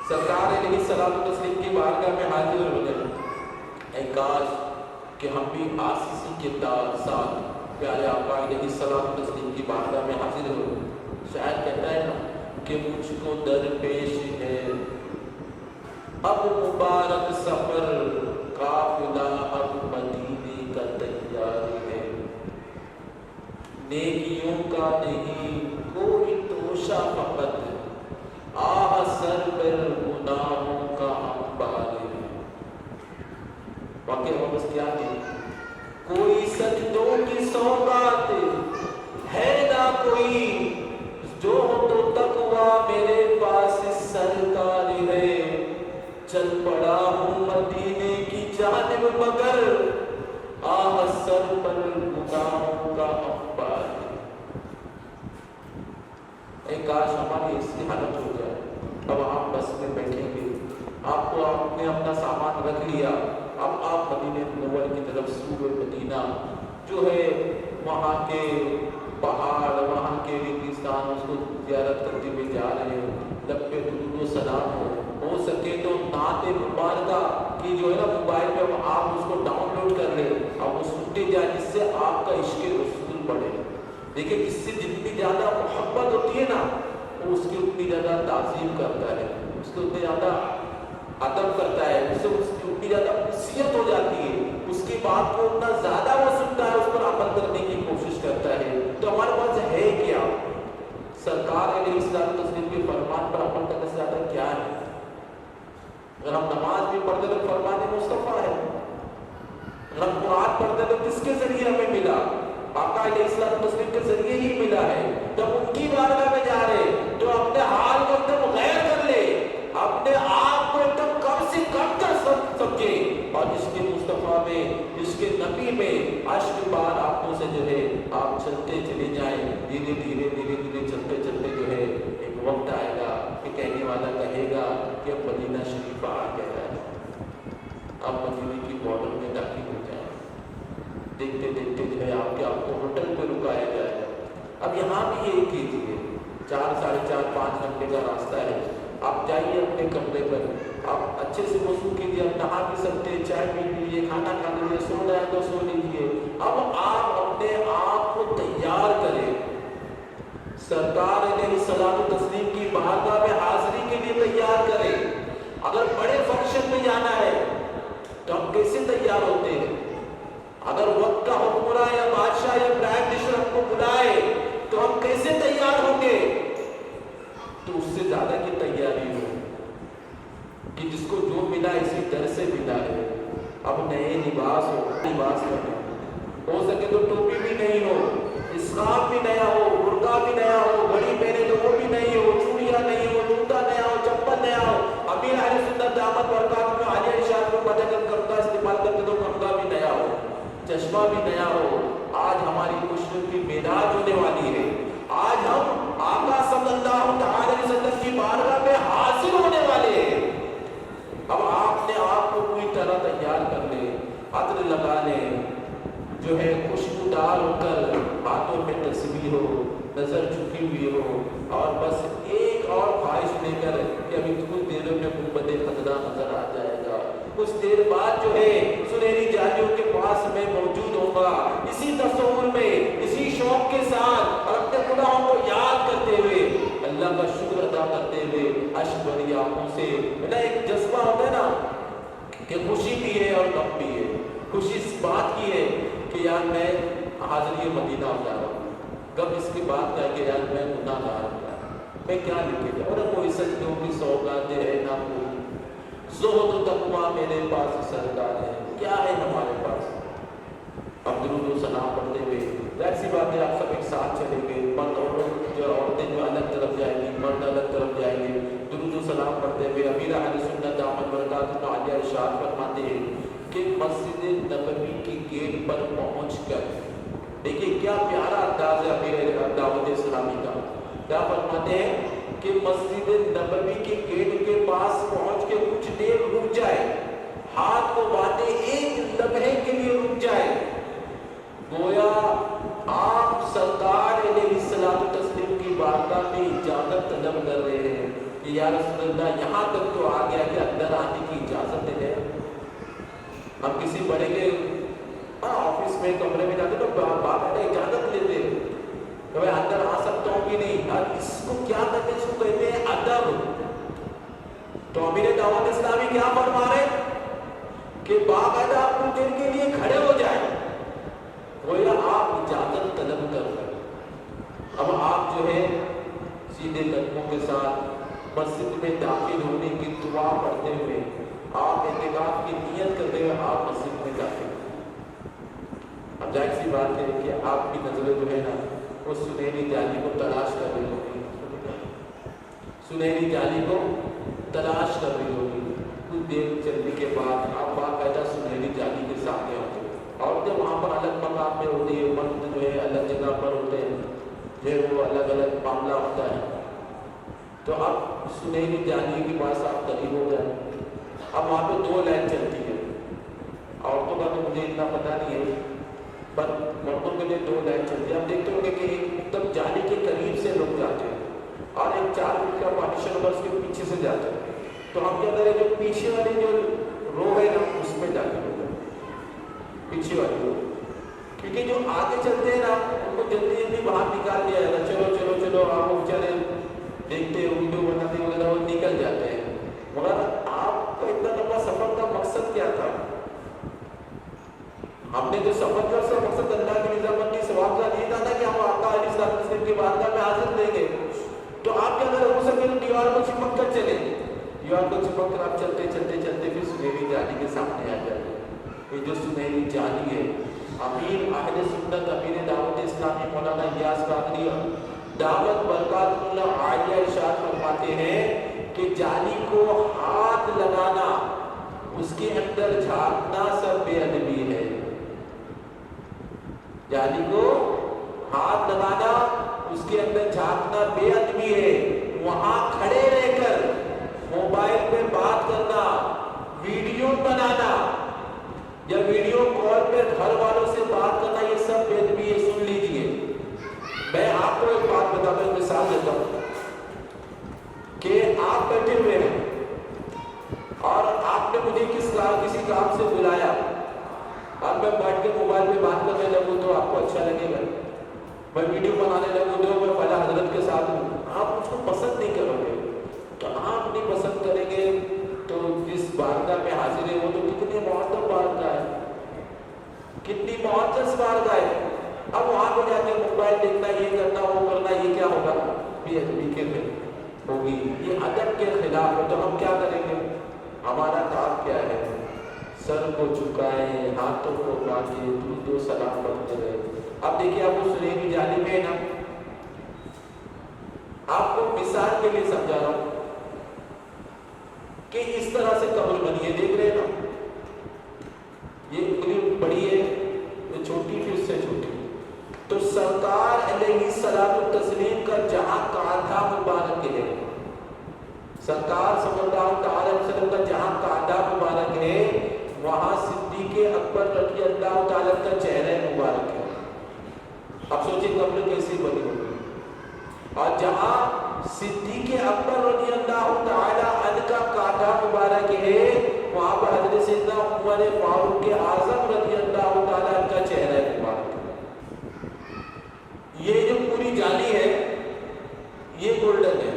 सरकार अलैहिस्सलाम तस्लीम की बारगाह में हाजिर हो गए। काश कि हम भी आसीसी के साथ प्यारे आका अलैहिस्सलाम तस्लीम की बारगाह में हाजिर हो। शायद कहता है ना कि मुझको दरपेश है अब मुबारक सफर, काफिला अब मदीने का तैयार है, नेकियों का नहीं कोई तोशा फकत, आह सर पर गुनाहों का अंबार है। वाकई वापस क्या है, कोई सजदों की सौगात है ना कोई, जो हो तो तकवा मेरे पास सरकार है, चल पड़ा हूँ मदीने की जानिब मगर, आह सर पर गुनाहों का अंबार है। काश हमारी ऐसी हालत हो जाए, अब आप बस में बैठेंगे, आपको आपने अपना सामान रख लिया, अब आप मदीने मुनव्वर की तरफ सूर मदीना जो है वहाँ के पहाड़, वहाँ के रेगिस्तान, उसको ज़ियारत करते हुए जा रहे हो, लब पे दुरूद सलाम हो सके तो नाते मुबारका की जो है ना मोबाइल पे आप उसको डाउनलोड कर ले, अब वो सुनते जाए, जिससे आपका इश्क़ रसूल बढ़े। देखिए किससे जितनी ज़्यादा मोहब्बत होती है ना, वो उसकी उतनी ज़्यादा ताज़ीम करता है, उसके उतनी ज़्यादा अदब करता है, उससे उसकी उतनी ज़्यादा खुशियत हो जाती है, उसकी बात को उतना ज़्यादा वो सुनता है, उस पर अमल करने की कोशिश करता है। तो हमारे पास है क्या? सरकार अलैहिस्सलाम तस्लीम के फरमान पर अमल करने से ज़्यादा क्या है? अगर हम नमाज भी पढ़ते तो फरमान मुस्तफ़ा है, अगर हम कुरान पढ़ते तो किसके जरिए हमें मिला? आका अलैहिस्सलाम तस्लीम के जरिए ही मिला है। जब उनकी बारगाह में जा रहे तो अपने हाल को एकदम गैर कर ले, अपने आप को एकदम कम से कम कर समझे, और इसके मुस्तफ़ा में, इसके नबी में अश्क बार आंखों से जो है आप चलते चले जाएं, धीरे धीरे चलते चलते जो है एक वक्त आएगा कि कहने वाला कहेगा कि अब मदीना शरीफ आ गया है, अब मदीने की बॉर्डर में दाखिल हो जाए, देखते देखते जो है आपको होटल पे रुकाया जाएगा। अब यहाँ भी यही कीजिए, 4, साढ़े 4, 5 घंटे का रास्ता है, आप जाइए अपने कमरे पर, आप अच्छे से वसूल कीजिए, आप नहा भी सकते हैं, चाय पी लीजिए, खाना खा लीजिए, सो जाए तो सो लीजिए। अब आप अपने आप को तैयार करें, सरकार अलैहिस्सलाम तस्लीम की बारगाह में हाजिरी के लिए तैयार करें। अगर बड़े फंक्शन में जाना है तो हम कैसे तैयार होते हैं? अगर वक्त का हुक्मरान या बादशाह या प्राइम मिनिस्टर हमको बुलाए तो हम कैसे तैयार होंगे? तो उससे ज्यादा की तैयारी हो कि जिसको जो मिला इसी डर से मिला है। अब नए लिबास पहने, हो सके तो टोपी भी नहीं हो, इस्काफ भी नया हो, बुर्का भी नया हो, घड़ी पहने तो वो भी नहीं हो, चूड़ियां नहीं हो, जूता नया हो, चप्पल नया हो। अमीर अहले सुन्नत दामत बरकात में आलिया इरशाद को पता चल करता इस्तेमाल करते तो कंघा भी नया हो, चश्मा भी नया हो। आज हमारी खुशियों की मेराज होने वाली है, आज हम आका सल्लल्लाहु अलैहि वसल्लम की बारगाह में हाजिर होने वाले हैं। अब आपने आप को पूरी तरह तैयार कर ले, अत्र लगा ले, जो है खुशबूदार होकर, हाथों में तस्बीह हो, नजर झुकी हुई हो, और बस एक और ख्वाहिश लेकर कि अभी कुछ देर में गुंबद खतरा नजर आ जाएगा, कुछ देर बाद जो है सुनहरी जालियों के पास में मौजूद होगा। इसी तस्वुर में, इसी शौक के साथ और अपने गुनाहों को याद करते हुए, अल्लाह का शुक्र अदा करते हुए, अश्क भरी आंखों से, ना एक जज्बा होता है ना कि खुशी भी है और गम भी है। खुशी इस बात की है कि यार मैं हाजिर मदीना जा रहा हूँ, गम इसकी बात का है कि यार मैं गुनाहगार हूँ, मैं क्या लिखे जाऊँ, और कोई सजदों की सौगातें है ना कोई, زہد و تقویٰ میرے پاس سرکار ہے. کیا ہے ہمارے پاس؟ اب درود و سلام پڑھتے ہوئے ظاہر سی بات ہے آپ سب ایک ساتھ چلیں گے. مرد اور عورتیں جو الگ طرف جائیں گی، مرد الگ طرف جائیں گے. درود و سلام پڑھتے ہوئے امیر اہل سنت دامت برکاتہ عالیہ ارشاد فرماتے ہیں کہ مسجد نبوی کے گیٹ پر پہنچ کر، دیکھیے کیا پیارا انداز ہے امیر دعوت اسلامی کا. کیا فرماتے ہیں کہ مسجد نبوی کے گیٹ کے پاس پہنچ کے کچھ دیر رک جائے، ہاتھ کو باندھے، ایک لمحے کے لیے رک جائے. گویا آپ سرکار علیہ الصلوۃ والتسلیم کی بارگاہ میں اجازت طلب کر رہے ہیں کہ یا رسول اللہ یہاں تک تو آ گیا کہ اندر آنے کی اجازت دے. ہم کسی بڑے کے آفس میں کمرے میں جاتے تو باقاعدہ اجازت لیتے کہ میں اندر آ سکتا ہوں کہ نہیں. اس کو کیا کہتے ہیں؟ اس کو کہتے ہیں ادب. تو امیر دعوت اسلامی کیا فرما رہے کہ باقاعدہ آپ کچھ دیر کے لیے کھڑے ہو جائیں، گویا آپ اجازت طلب کر رہے. اب آپ جو ہے سیدھے قدموں کے ساتھ مسجد میں داخل ہونے کی دعا پڑھتے ہوئے، آپ اعتکاف کی نیت کرتے ہوئے آپ مسجد میں داخل. اب ظاہر سی بات ہے کہ آپ کی نظریں جو ہے نا وہ سنہری جالی کو تلاش کر رہی ہوگی، سنہری جالی کو تلاش کر رہی ہوگی. کچھ دیر چلنے کے بعد آپ باقاعدہ سنہری جالی کے سامنے ہوتے ہیں. عورتیں وہاں پر الگ مقام میں ہوتی ہے، مرد جو ہے الگ جگہ پر ہوتے ہیں، جو ہے وہ الگ الگ معاملہ ہوتا ہے. تو اب سنہری جالی کے پاس آپ قریب ہو گئے. اب وہاں پہ 2 لائن چلتی ہے. عورتوں کا تو مجھے اتنا پتہ نہیں ہے، پر مردوں کے لیے 2 لائن چلتی ہے. اب دیکھتے ہوں گے کہ ایک دم جالی کے قریب سے لوگ جاتے ہیں اور ایک 4 فٹ کا پارٹیشن ہوگا اس کے پیچھے سے جاتے ہیں. تو ہم کیا کریں، جو پیچھے والی جو رو ہے نا اس میں جاتے ہیں، پیچھے والی رو. کیونکہ جو آگے چلتے ہیں نا ان کو جلدی جلدی باہر نکال دیا جاتا ہے. چلو چلو چلو آپ وہ چلے دیکھتے ہیں، ویڈیو بناتے وغیرہ، وہ نکل جاتے ہیں. مگر آپ کا اتنا لمبا سفر کا مقصد کیا تھا؟ ہم نے جو سفر کا سب مقصد اللہ کی نظامت کی ثواب کا یہ تھا نا کہ ہم آقا علیہ الصلوۃ والسلام کی بارگاہ میں حاضر دیں گے. تو آپ کے اندر ہو سکے تو دیوار کو چپک کر چلیں، دیوار کو چپک کر آپ چلتے چلتے چلتے پھر سنہری جالی کے سامنے آ جاتے. یہ جو سنہری جالی ہے، امیر اہل سنت امیر دعوت اسلامی مولانا الیاس قادری دعوت برکات اللہ عالیہ ارشاد فرماتے ہیں کہ جالی کو ہاتھ لگانا، اس کے اندر جھانکنا سب بے ادبی ہے. جالی کو ہاتھ لگانا، اس کے اندر جھانکنا بے ادبی ہے. وہاں کھڑے رہ کر موبائل پہ بات کرنا، ویڈیو بنانا یا ویڈیو کال پہ گھر والوں سے بات کرنا، یہ سب بے ادبی ہے. سن لیجئے، میں آپ کو ایک بات بتاتا ہوں، مثال دیتا ہوں کہ آپ بیٹھے ہوئے ہیں اور آپ نے مجھے کسی کام سے بلایا اور میں بیٹھ کے موبائل پہ بات کرنے لگوں تو آپ کو اچھا لگے گا. میں ویڈیو بنانے لگوں تو میں فلاں حضرت کے ساتھ ہوں، آپ اس کو پسند نہیں کرو گے. تو آپ نہیں پسند کریں گے تو جس بارگاہ میں حاضر ہے وہ تو کتنی معطل بارگاہ ہے، کتنی معزز بارگاہ ہے. اب وہاں پہ جا کے موبائل دیکھنا، یہ کرنا وہ کرنا، یہ کیا ہوگا؟ بے ادبی کے ہوگی، یہ ادب کے خلاف ہے. تو ہم کیا کریں گے؟ ہمارا کام کیا ہے؟ سر کو جھکائیں، ہاتھوں کو باندھیں، درود و سلام پڑھتے رہے. اب دیکھیے آپ کو سنہری جالی میں نا، آپ کو مثال کے لیے سمجھا رہا ہوں کہ اس طرح سے قبر بنی ہے، دیکھ رہے ہیں نا، یہ اتنی بڑی ہے، یہ چھوٹی پھر اس سے چھوٹی. تو سرکار علیہ الصلوۃ والتسلیم کا جہاں کاندھا مبارک ہے، سرکار صلی اللہ علیہ وسلم کا جہاں کاندھا مبارک ہے، وہاں صدیق اکبر رضی اللہ تعالیٰ کا چہرہ مبارک ہے. اب سوچیں قبر کیسی بنی ہوگی. اور جہاں صدیق اکبر رضی اللہ تعالیٰ عنہ کا کاندھا مبارک ہے، وہاں پر حضرت سیدنا عمر فاروق اعظم رضی اللہ تعالیٰ عنہ کا چہرہ مبارک ہے. یہ جو پوری جالی ہے یہ گولڈن ہے،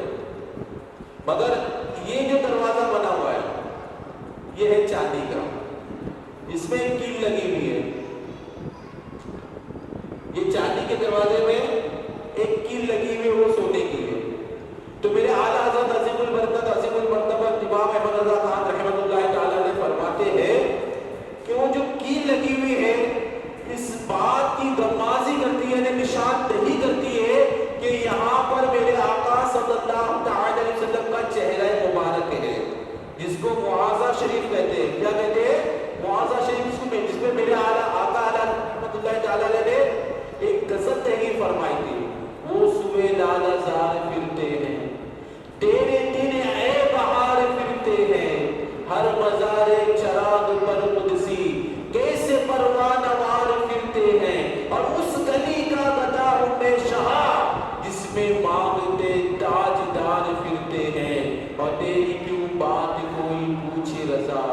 مگر یہ جو دروازہ بنا ہوا ہے یہ ہے چاندی کا، اس میں ایک کیل لگی ہوئی ہے. یہ چاندی کے دروازے میں ایک کیل لگی ہوئی ہے، وہ سونے کی ہے. تو میرے اعلیٰ حضرت عظیم البرکت عظیم المرتبہ امام احمد رضا خان رحمۃ اللہ को मुआज़ा शरीफ कहते हैं। क्या कहते हैं? मुआज़ा शरीफ, जिसमें मेरे आका रहमतुल्लाह ताला ने एक गज़ल तहरीर फरमाई थी। वो सुबह लाला ज़ार फिरते हैं, तेरे दिन ऐ बहार फिरते हैं, हर मज़ारे चराग पर कुदसी कैसे परवाना वार फिरते हैं, और उस गली का गदा हूँ मैं शाह जिसमें मांगते ताजदार फिरते हैं, और तेरी क्यों बात कोई पूछे रज़ा,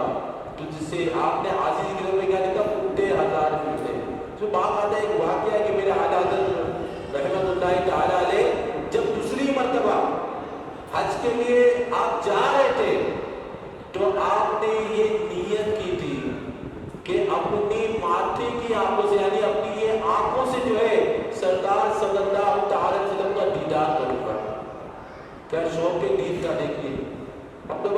तुझसे आपने आज़ीज़ गिरोह में क्या लिखा? मुद्दे हजार फिरते हैं। तो बात आता है, एक वाक़या है कि मेरे आला हज़रत रहमतुल्लाह ताला अलैह जब दूसरी मर्तबा हज के लिए आप जा रहे थे तो आपने ये नियत की थी कि अपनी माथे की आंखों से, यानी अपनी ये आंखों से जो है सरदार सल्लल्लाहु अलैहि वसल्लम का दीदार करूंगा। क्या शौक है दीद का? देखिए अब तो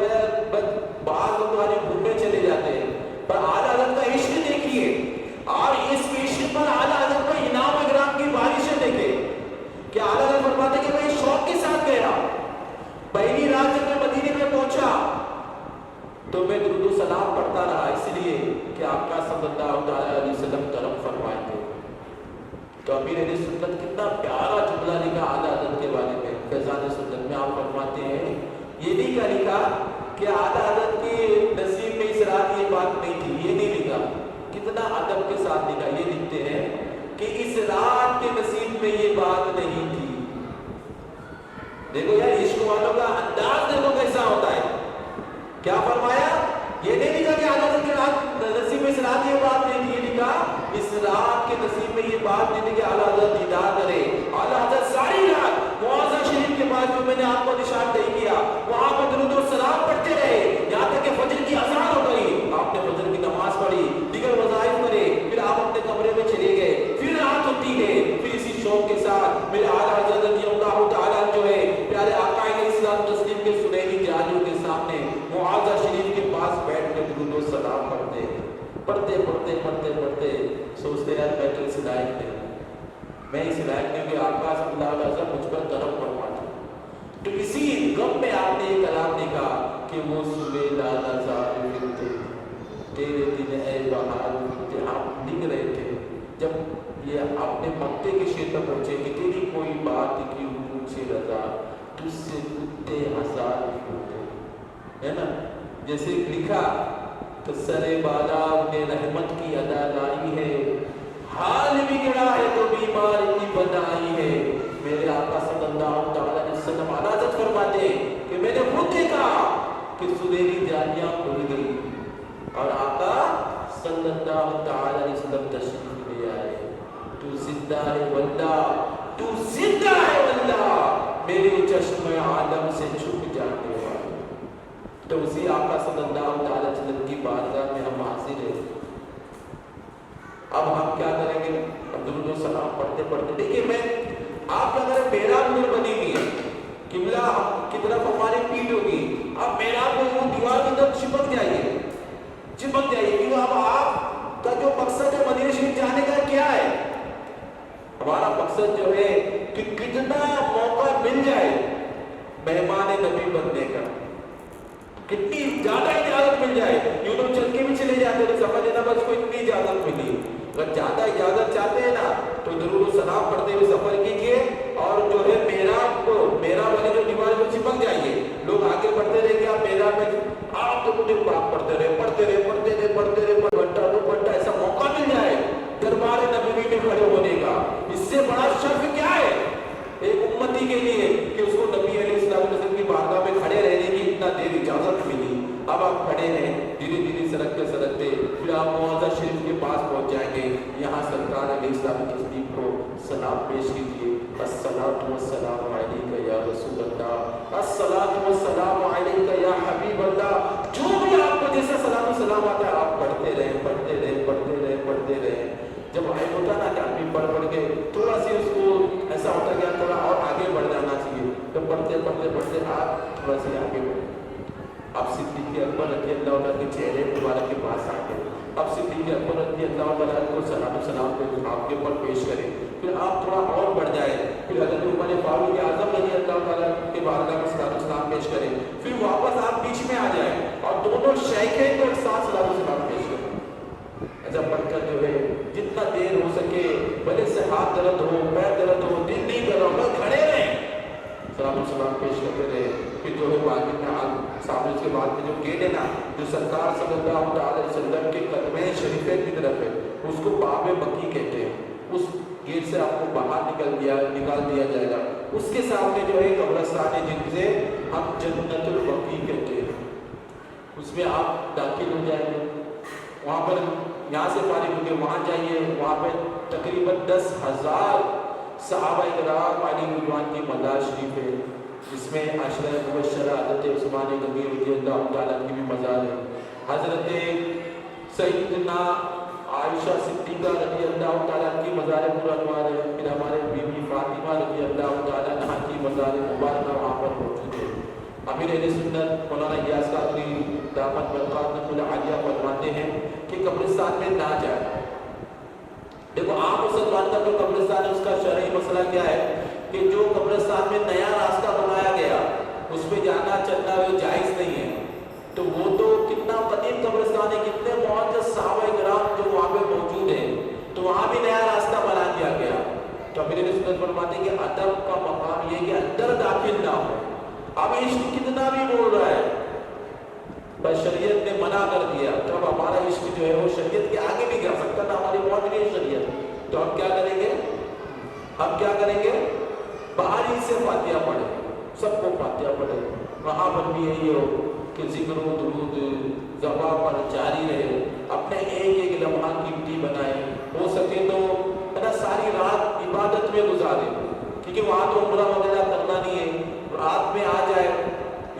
बस बाहर तुम्हारे घूमने चले जाते हैं, पर आला हज़रत का इश्क देखिए, और इस इश्क पर आला हज़रत को इनाम इकराम की बारिशें देखे कि आला हज़रत फरमाते कि मैं शौक के साथ गया। पहली रात जब मैं मदीने में पहुंचा तो मैं दुरूद सलाम पढ़ता रहा, इसलिए कि आपका सल्लल्लाहु अलैहि वसल्लम तरफ फरमाए थे। तो अमीर अहले सुन्नत कितना प्यारा जुमला लिखा आला हज़रत के बारे में। फैज़ान सुन्नत में आप फरमाते हैं, ये नहीं क्या लिखा कि आला हज़रत के नसीब में इस रात ये बात नहीं थी, ये नहीं लिखा। कितना अदब के साथ लिखा। ये लिखते हैं कि इस रात के नसीब में ये बात नहीं थी। देखो यार, इश्क वालों का अंदाज देखो कैसा होता है। क्या फरमाया? ये नहीं लिखा कि आला हज़रत के रात नसीब में इस रात ये बात नहीं थी, ये लिखा इस रात के नसीब में ये बात नहीं थी कि आला हज़रत दीदार करे। आला हज़रत सारी रात मुआज़ा शरीफ के पास जो मैंने आपको निशान नहीं किया, वहां पर दुरूद और सलाम पढ़ते रहे, यहाँ तक कि फजर की अज़ान हो गई, आपने फजर की नमाज पढ़ी, दिगर वज़ाइफ करे, फिर आप अपने कमरे में चले गए, फिर रात होती है, फिर इसी शौक के साथ मेरे आला हज़रत रज़ियल्लाहु ताला जो है प्यारे आका इस्लाम तस्लीम के सुनहरी जालियों के सामने मुआज़ा शरीफ के पास बैठ कर दुरूद और सलाम पढ़ते पढ़ते सोचते यार मैं तो इस लायक नहीं, मैं इस लायक नहीं कि आपका सल्लल्लाहु अलैहि वसल्लम मुझ पर करम फरमाता। तो इसी गम में आपने ये कलाम लिखा कि वो सुबह लाला ज़ार फिरते, तेरे दिन ऐ बहार फिरते। आप लिख रहे थे जब ये आपने मक्के के क्षेत्र पहुंचे कि तेरी कोई बात क्यों पूछे रज़ा, तुझसे कुत्ते हजार फिरते, है ना। जैसे लिखा तो सरे बाला ने रहमत की अदा लाई है, हाल बिगड़ा है तो बीमार की बनाई है। मेरे आका सल्लल्लाहु अलैहि वसल्लम आला हज़रत फरमाते कि मैंने खुद देखा कि सुनहरी जालियां खुल गई और आका सल्लल्लाहु अलैहि वसल्लम तशरीफ ले आए। तू जिंदा है वल्लाह, तू जिंदा है वल्लाह, मेरे चश्मे आलम से छुप जाने वाले। तो उसी आका सल्लल्लाहु अलैहि वसल्लम की बारगाह में हम हाजिर हैं। अब हम क्या करेंगे? अब दुरूद और सलाम पढ़ते देखिए, मैं आप अगर मेरा नूर बनी हुई है, किबला की तरफ हमारी पीठ होगी, अब मेरा को वो दीवार की तरफ चिपक जाइए कि अब आपका जो मकसद है मदीना शरीफ जाने का क्या है? हमारा मकसद जो है कि कितना मौका मिल जाए मेहमान नबी बनने का, कितनी ज्यादा इजाजत मिल जाए। यूं तो चल के भी चले जाते तो समझ लेना बस को इतनी इजाजत मिली। अगर ज्यादा इजाजत चाहते हैं ना तो दुरूद और सलाम पढ़ते हुए सफर कीजिए, और जो है मेरा वाली जो दीवार में चिपक जाइए। लोग आगे बढ़ते रहेंगे, आप मेरा में आप तो मुझे बात पढ़ते रहे घंटा ऐसा मौका मिल जाए दरबार नबवी में खड़े होने का। इससे बड़ा शर्फ क्या है एक उम्मती के लिए कि उसको नबी अलैहिस्सलाम की बारगाह में खड़े रहने की इतना देर इजाजत मिली। अब आप खड़े हैं, धीरे धीरे सरकते फिर आप मुआज़ा शरीफ के पास पहुंच जाएंगे। यहाँ सरकार अलैहिस्सलाम की तस्दीक को सलाम पेश कीजिए। अस्सलातु वस्सलामु अलैका या रसूल अल्लाह, अस्सलातु वस्सलामु अलैका या हबीब अल्लाह। जो भी आपको जैसा सलाम सलाम आता है आप पढ़ते रहे। जब आयत होता ना कि आदमी पढ़ के थोड़ा सी उसको ऐसा होता है कि थोड़ा और आगे बढ़ जाना चाहिए, तो पढ़ते आप थोड़ा सी आगे बढ़े। अब सिद्दीक़ अकबर रज़ियल्लाहु अन्हु के चेहरे मुबारक के पास आ गए। अब सिद्दीक़ अकबर रज़ियल्लाहु अन्हु को सलाम को आपके ऊपर पेश करें, फिर आप थोड़ा और बढ़ जाए, फिर हज़रत उमर फारूक आज़म रज़ियल्लाहु अन्हु के बारगाह में सलाम पेश करें, फिर वापस आप बीच में आ जाए और दोनों शेखैन को एक साथ सलातो सलाम पेश करें। ऐसा पढ़कर जो है जितना देर हो सके, भले से हाथ दर्द हो, पैर दर्द हो, दिल नहीं कर रहा हो, खड़े रहें, सलातो सलाम पेश करते रहे। फिर जो है बाद में सामने उसके बाद में जो गेट है ना, जो सरकार सल्लल्लाहु अलैहि वसल्लम के कदमे शरीफे की तरफ है, उसको बाबे बकी कहते हैं। उस गेट से आपको बाहर निकाल दिया जाएगा। उसके सामने जो है कब्रिस्तान है जिनसे हम जन्नतुल बकी कहते हैं, उसमें आप दाखिल हो जाएंगे। वहाँ पर यहाँ से फारिग होकर वहाँ जाइए, वहाँ पर तकरीबन 10,000 सहाबाए किराम अलैहिम की मज़ार शरीफ है, जिसमें अशरा मुबश्शरा हज़रत उस्मान गनी रज़ियल्लाहु तआला की भी मज़ार है, हज़रत सैयदना आयशा सिद्दीक़ा रज़ियल्लाहु तआला की मज़ार पुरअनवार है, फिर हमारे बीबी फातिमा रज़ियल्लाहु तआला अन्हा की मज़ार मुबारक वहाँ पर मौजूद है। अमीर अहले सुन्नत मौलाना इयास कादरी दामत बरक़ातुहुल आलिया फरमाते हैं कि कब्रिस्तान में ना जाए। देखो आम मुसलमान का जो कब्रिस्तान है उसका शरई मसला क्या है कि जो कब्रिस्तान में नया रास्ता बनाया गया उस पे जाना चलना वो जायज़ नहीं है। तो वो तो कितना कदीम कब्रिस्तान है, कितने मुअज़्ज़ज़ सहाबाए किराम जो वहाँ पे मौजूद है, तो वहाँ भी नया रास्ता बना दिया गया। तो अमीर अहले सुन्नत फरमाते हैं कि अदब का मकाम ये कि अंदर दाखिल ना हो। अब इश्क कितना भी बोल रहा है, पर शरीयत ने मना कर दिया। तो अब हमारा इश्क जो है वो शरीयत के आगे नहीं जा सकता ना, हमारी मौत नहीं है शरीयत। तो हम क्या करेंगे, हम क्या करेंगे, बाहर ही से फातिहा पढ़े, सबको फातिहा पढ़े। वहाँ पर भी यही हो कि जिक्र दुरूद ज़बान पर जारी रहे, अपने एक एक लम्हा कीमती बनाए, हो सके तो है ना सारी रात इबादत में गुजारे, क्योंकि वहाँ तो उम्रा वगैरह करना नहीं है। रात में आ जाए,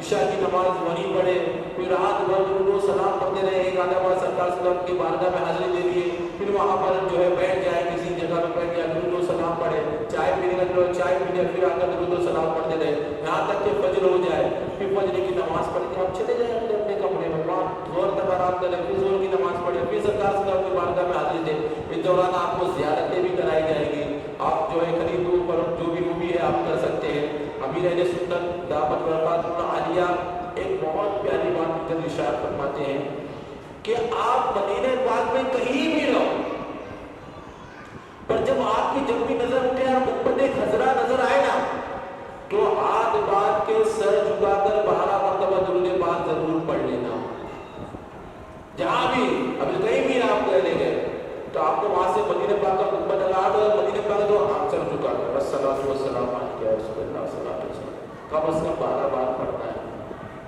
इशा की नमाज वहीं पढ़े, फिर रात भर दुरूद सलाम पढ़ते रहे, एक आधा बार सरकार सल्लल्लाहु की बारगाह में हाजिरी दे दिए, फिर वहाँ पर जो है बैठ जाए, किसी जगह में बैठ जाए, दुरूद सलाम पढ़े, चाय पीने का चाय पीने, फिर आकर दुरूद सलाम पढ़ते रहे यहाँ तक कि फजर हो जाए, फिर फजर की नमाज पढ़ के आप चले जाए अपने अपने कमरे में, वहाँ जोर तक आराम करें, फिर जोर की नमाज पढ़े, फिर सरकार सल्लल्लाहु की बारगाह में हाजिरी दे। इस दौरान आपको ज़ियारतें भी कराई जाएगी, आप जो है खरीद फरोख्त जो भी है आप कर सकते हैं। अमीर अहले सुन्नत दामत बरक़ातुहुल आलिया एक बहुत प्यारी बात इधर इरशाद फरमाते हैं कि आप मदीने पाक में कहीं भी रहो, पर जब भी नजर उठे और गुंबद खजरा नजर आए ना, तो हाथ बांध के सर झुकाकर 12 मरतबा दुरूद पाक जरूर पढ़ लेना। जहां भी अभी कहीं भी आप रहने गए तो आपको वहां से मदीने पाक का गुंबद मदीने पाक तो हाथ सर झुकाकर अस्सलातु वस्सलाम अलैका या रसूलल्लाह सल्लल्लाहु अलैहि वसल्लम कम से कम 12 बार पढ़ना है।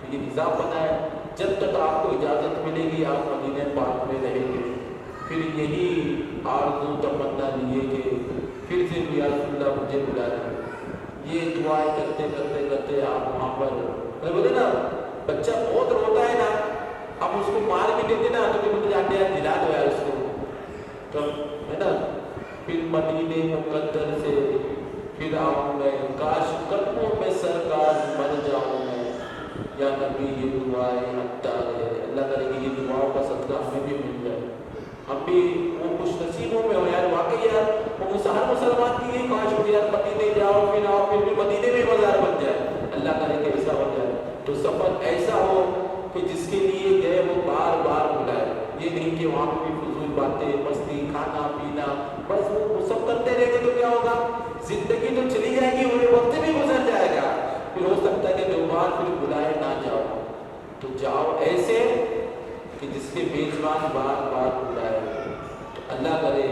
तो ये निज़ाम बना है, जब तक आपको इजाज़त मिलेगी आप मदीने पाक में रहेंगे। फिर यही आरज़ू तमन्ना लिए कि फिर से या रसूलल्लाह मुझे बुला लें, ये दुआएं करते करते करते आप वहाँ पर बोले ना, बच्चा बहुत रोता है ना, अब उसको मार भी देते ना तो मुझे जाते हैं दिला दो यार उसको, तो है ना। फिर मदीने मुक़द्दर से फिर आऊँ मैं, काश कदमों में सरकार मर जाऊँ मैं, या नबी ये दुआएं हत्ता है। अल्लाह करे कि ये दुआओं का सदका हमें भी मिल जाए, हम भी वो खुश नसीबों में हो यार। वाकई यार वो हर मुसलमान की यही ख्वाहिश होती है यार, मदीने जाओ फिर आओ, फिर भी मदीने में मज़ार बन जाए। अल्लाह करे कि ऐसा हो जाए, तो सफ़र ऐसा हो कि जिसके लिए गए वो बार बार बुलाए, ये नहीं कि वहाँ पर भी फजूल बातें मस्ती खाना पीना बस वो सब करते रहेंगे तो क्या होगा, जिंदगी तो चली जाएगी, वो वक्त भी गुजर जाएगा, फिर हो सकता है कि दोबारा फिर बुलाए ना जाओ। तो जाओ ऐसे कि जिसके मेजबान बार बार बुलाए। तो अल्लाह करे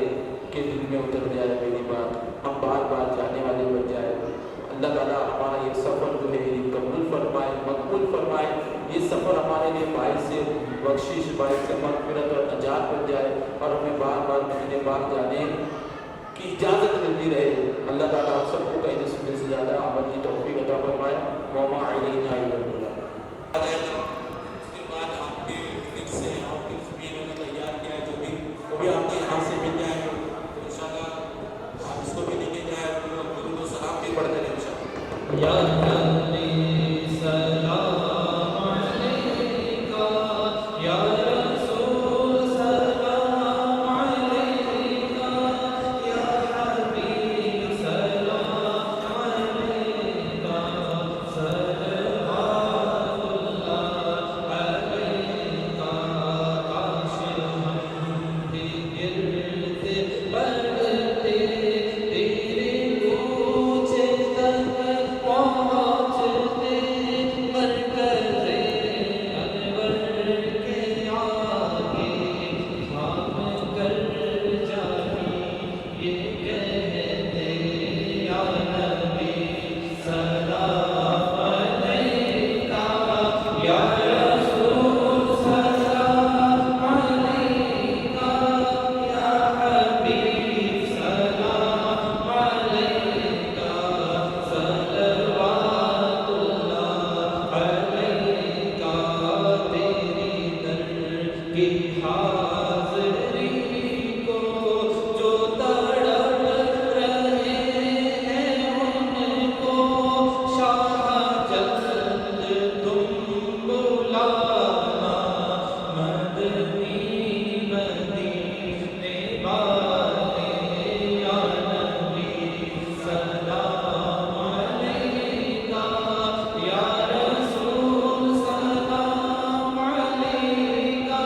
कि दिल में उतर जाए मेरी बात, हम बार बार जाने वाले बन जाए। अल्लाह ताला हमारा ये सफ़र जो है ये कबूल फरमाए, मकबूल फरमाए। ये सफ़र हमारे लिए बाइस से बख्शिश, बाइस से मग़फ़िरत और नजात बन जाए, और हमें बार बार मदीने पाक जाने की इजाज़त मिलती रहे। अल्लाह ताला आप सबको कहने सुनने से ज़्यादा अमल की तौफ़ीक़ अता फरमाए। वमा अलैना इल्लल बलाग। उसके बाद आपके फिक्स से आपके ज़मीन में तैयार किया है, जो भी वो भी आपको यहाँ से मिल जाएगा, तो इंशाअल्लाह आप इसको भी लेके जाए, दुरूद व सलाम भी पढ़ते रहें इंशाअल्लाह। या नबी सलाम अलैका या रसूल सलाम अलैका या हबीब सलाम अलैका सल्लल्लाहु की हाज़री को जो तड़प रहे हैं उनको शाह जल्द तुम बुलाना मदनी मदीने वाले या नबी सलाम अलैका या रसूल सलाम अलैका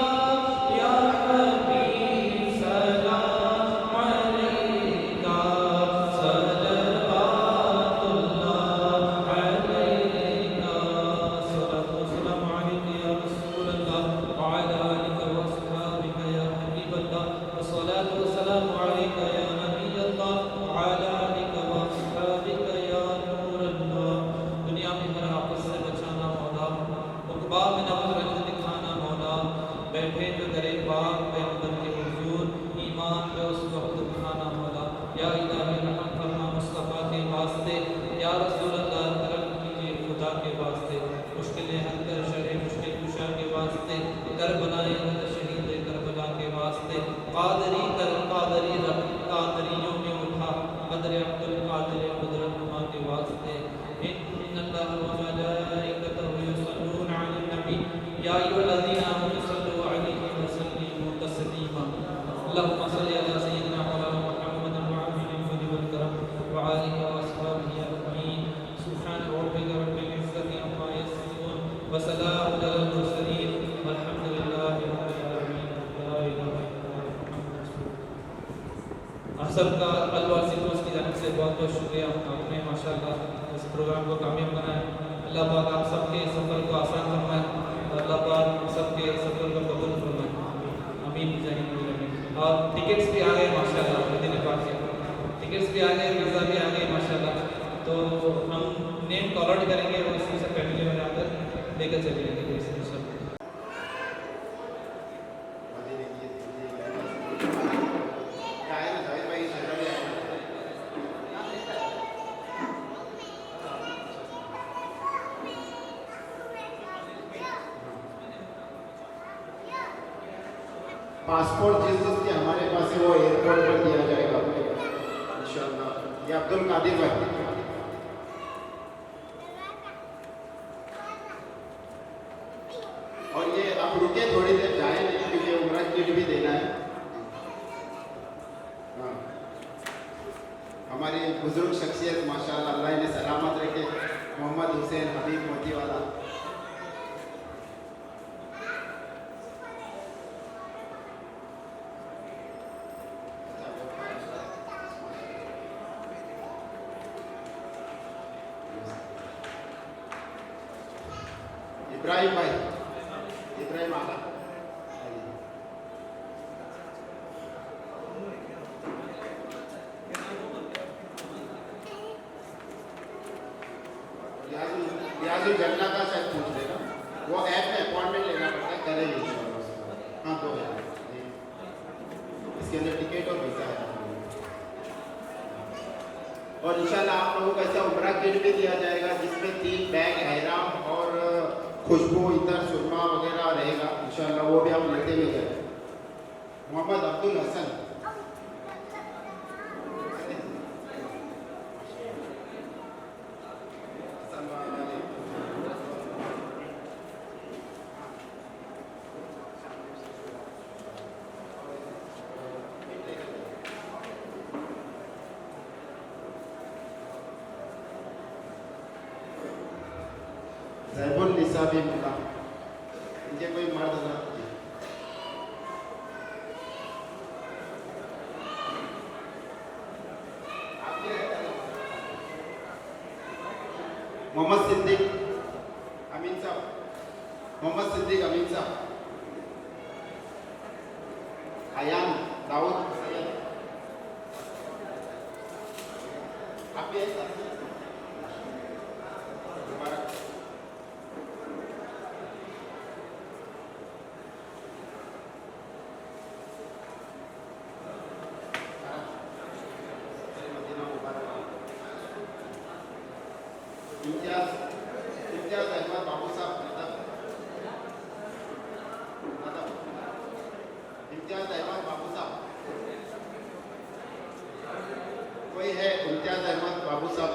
या हबीब सलाम अलैका सलवातुल्लाह अलैका सलाम अलैका या रसूल अल्लाह व अला आलिका व अस्हाबिका या हबीब अल्लाह वस्सलातु वस्सलामु अलैका या नबी अल्लाह व अला आलिका व अस्हाबिका या नूर अल्लाह। दुनिया में हर आफत से बचाना मौला, उक़बा में नवज़ रंज दिखाना मौला, बैठे जो दरे बाग पैगंबर के हुजूर ईमान पे उस वक्त उठाना मौला। या इलाही रहम फरमा मुस्तफ़ा के वास्ते, या रसूल अल्लाह करम कीजिए खुदा के वास्ते, मुश्किलें हल कर शरह मुश्किल कुशा के वास्ते, करबलाए हद शहीद करबला के वास्ते, कादरी कर कादरी रख कादरियों में उठा कदर अब्दुल कादिर कुदरत माँ के वास्ते। इन्नल्लाह व मलाइकतहु युसल्लूना अलन नबी या अय्युहल्लज़ीना आमनू सल्लू अलैहि व सल्लिमू तस्लीमा। अल्लाहुम्मा सल्लि अला सय्यिदिना मौलाना मुहम्मदिन व अलिल फज़्ल वल करम व आलिहि व अस्हाबिहि अजमईन। सुब्हान रब्बिका रब्बिल इज़्ज़ति अम्मा यसिफून व सलामुन अलल मुरसलीन वल्हम्दुलिल्लाहि रब्बिल आलमीन। ला इलाहा इल्लल्लाह मुहम्मदुर रसूलुल्लाह। आप सबका अलवर सिकोस की जानिब से बहुत बहुत शुक्रिया। आपने माशाअल्लाह इस प्रोग्राम को कामयाब बनाया। अल्लाह पाक आप सबके सफ़र को आसान फरमाए और अल्लाह पाक सबके सफ़र को कबूल फरमाए। आमीन जय हिंद। और टिकट्स भी आ गए माशाअल्लाह, मदीने पाक के टिकट्स भी आ गए, वीज़ा भी आ गए माशाअल्लाह। तो हम नेम कॉल आउट करेंगे और उसी से फैमिली में आकर लेकर चलेंगे इंशाअल्लाह। पासपोर्ट जिस जिसके हमारे पास है वो एयरपोर्ट पर दिया जाएगा इंशाअल्लाह। ये अब्दुल कादिर भाई, और ये आप रुके थोड़ी देर, जाए नहीं क्योंकि उम्रा किट भी देना है। हाँ, हमारी बुजुर्ग शख्सियत माशाअल्लाह, अल्लाह इन्हें सलामत रखे, मोहम्मद हुसैन हबीब मोतीवाला। इब्राहिम भाई, इब्राहिम आला, रियाजुल जन्ना का शायद पूछ लेगा, वो ऐप में अपॉइंटमेंट लेना पड़ता है, करेंगे इंशाअल्लाह। हाँ तो है, इसके अंदर टिकट और वीज़ा है। और इंशाल्लाह आप लोगों को ऐसा उम्रा किट भी दिया जाएगा जिसमें 3 बैग एहराम और खुशबू इतर सुरमा वगैरह रहेगा इंशाल्लाह, वो भी आप लेते हुए जाए। मोहम्मद अब्दुल हसन, जैबुल निसा भी मिला, इनके कोई मर्द ना मोहम्मद सिद्दीक अमीन साहब, मोहम्मद सिद्दीक अमीन साहब, अयान दाऊद सैयद, आप भी मुबारक। इम्तियाज अहमद बाबू साहब, इम्तियाज अहमद बाबू साहब, कोई है? इम्तियाज अहमद बाबू साहब,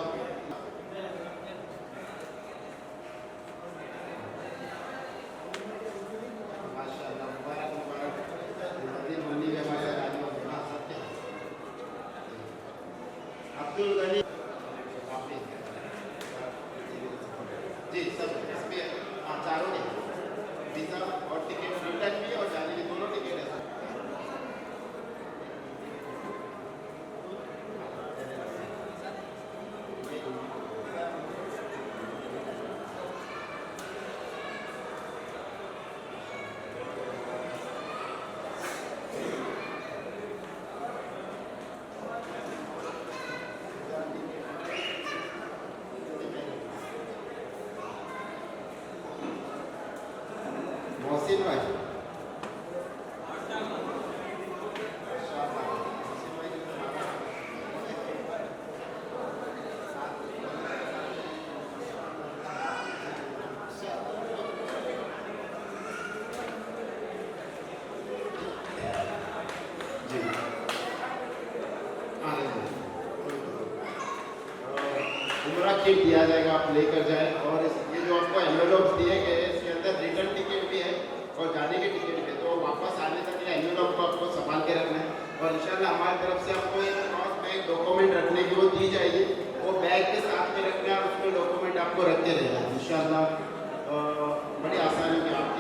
माशाअल्लाह, मुबारक मुबारक। मदीन मंडी के हमारे राजू बना सकते हैं। अब्दुल गनी जी, सब इसमें चारों ने वीज़ा और टिकट रिटर्न भी और जाने की दोनों टिकट है सर। मोहसिन भाई, जी उम्रा किट दिया जाएगा, आप लेकर जाएं। और ये जो आपको एनवेलॉप दिए गए हैं इसके अंदर रिटर्न टिकट भी है और जाने की टिकट भी है, तो वापस आने तक ये एनवेलॉप को आपको संभाल के रखना है। और इंशाल्लाह हमारी तरफ से आपको एक क्रॉस बैग डॉक्यूमेंट रखने की वो दी जाएगी, वो बैग के साथ में रखना है और उसमें डॉक्यूमेंट आपको रख के देना है इंशाल्लाह। बड़ी आसानी में आप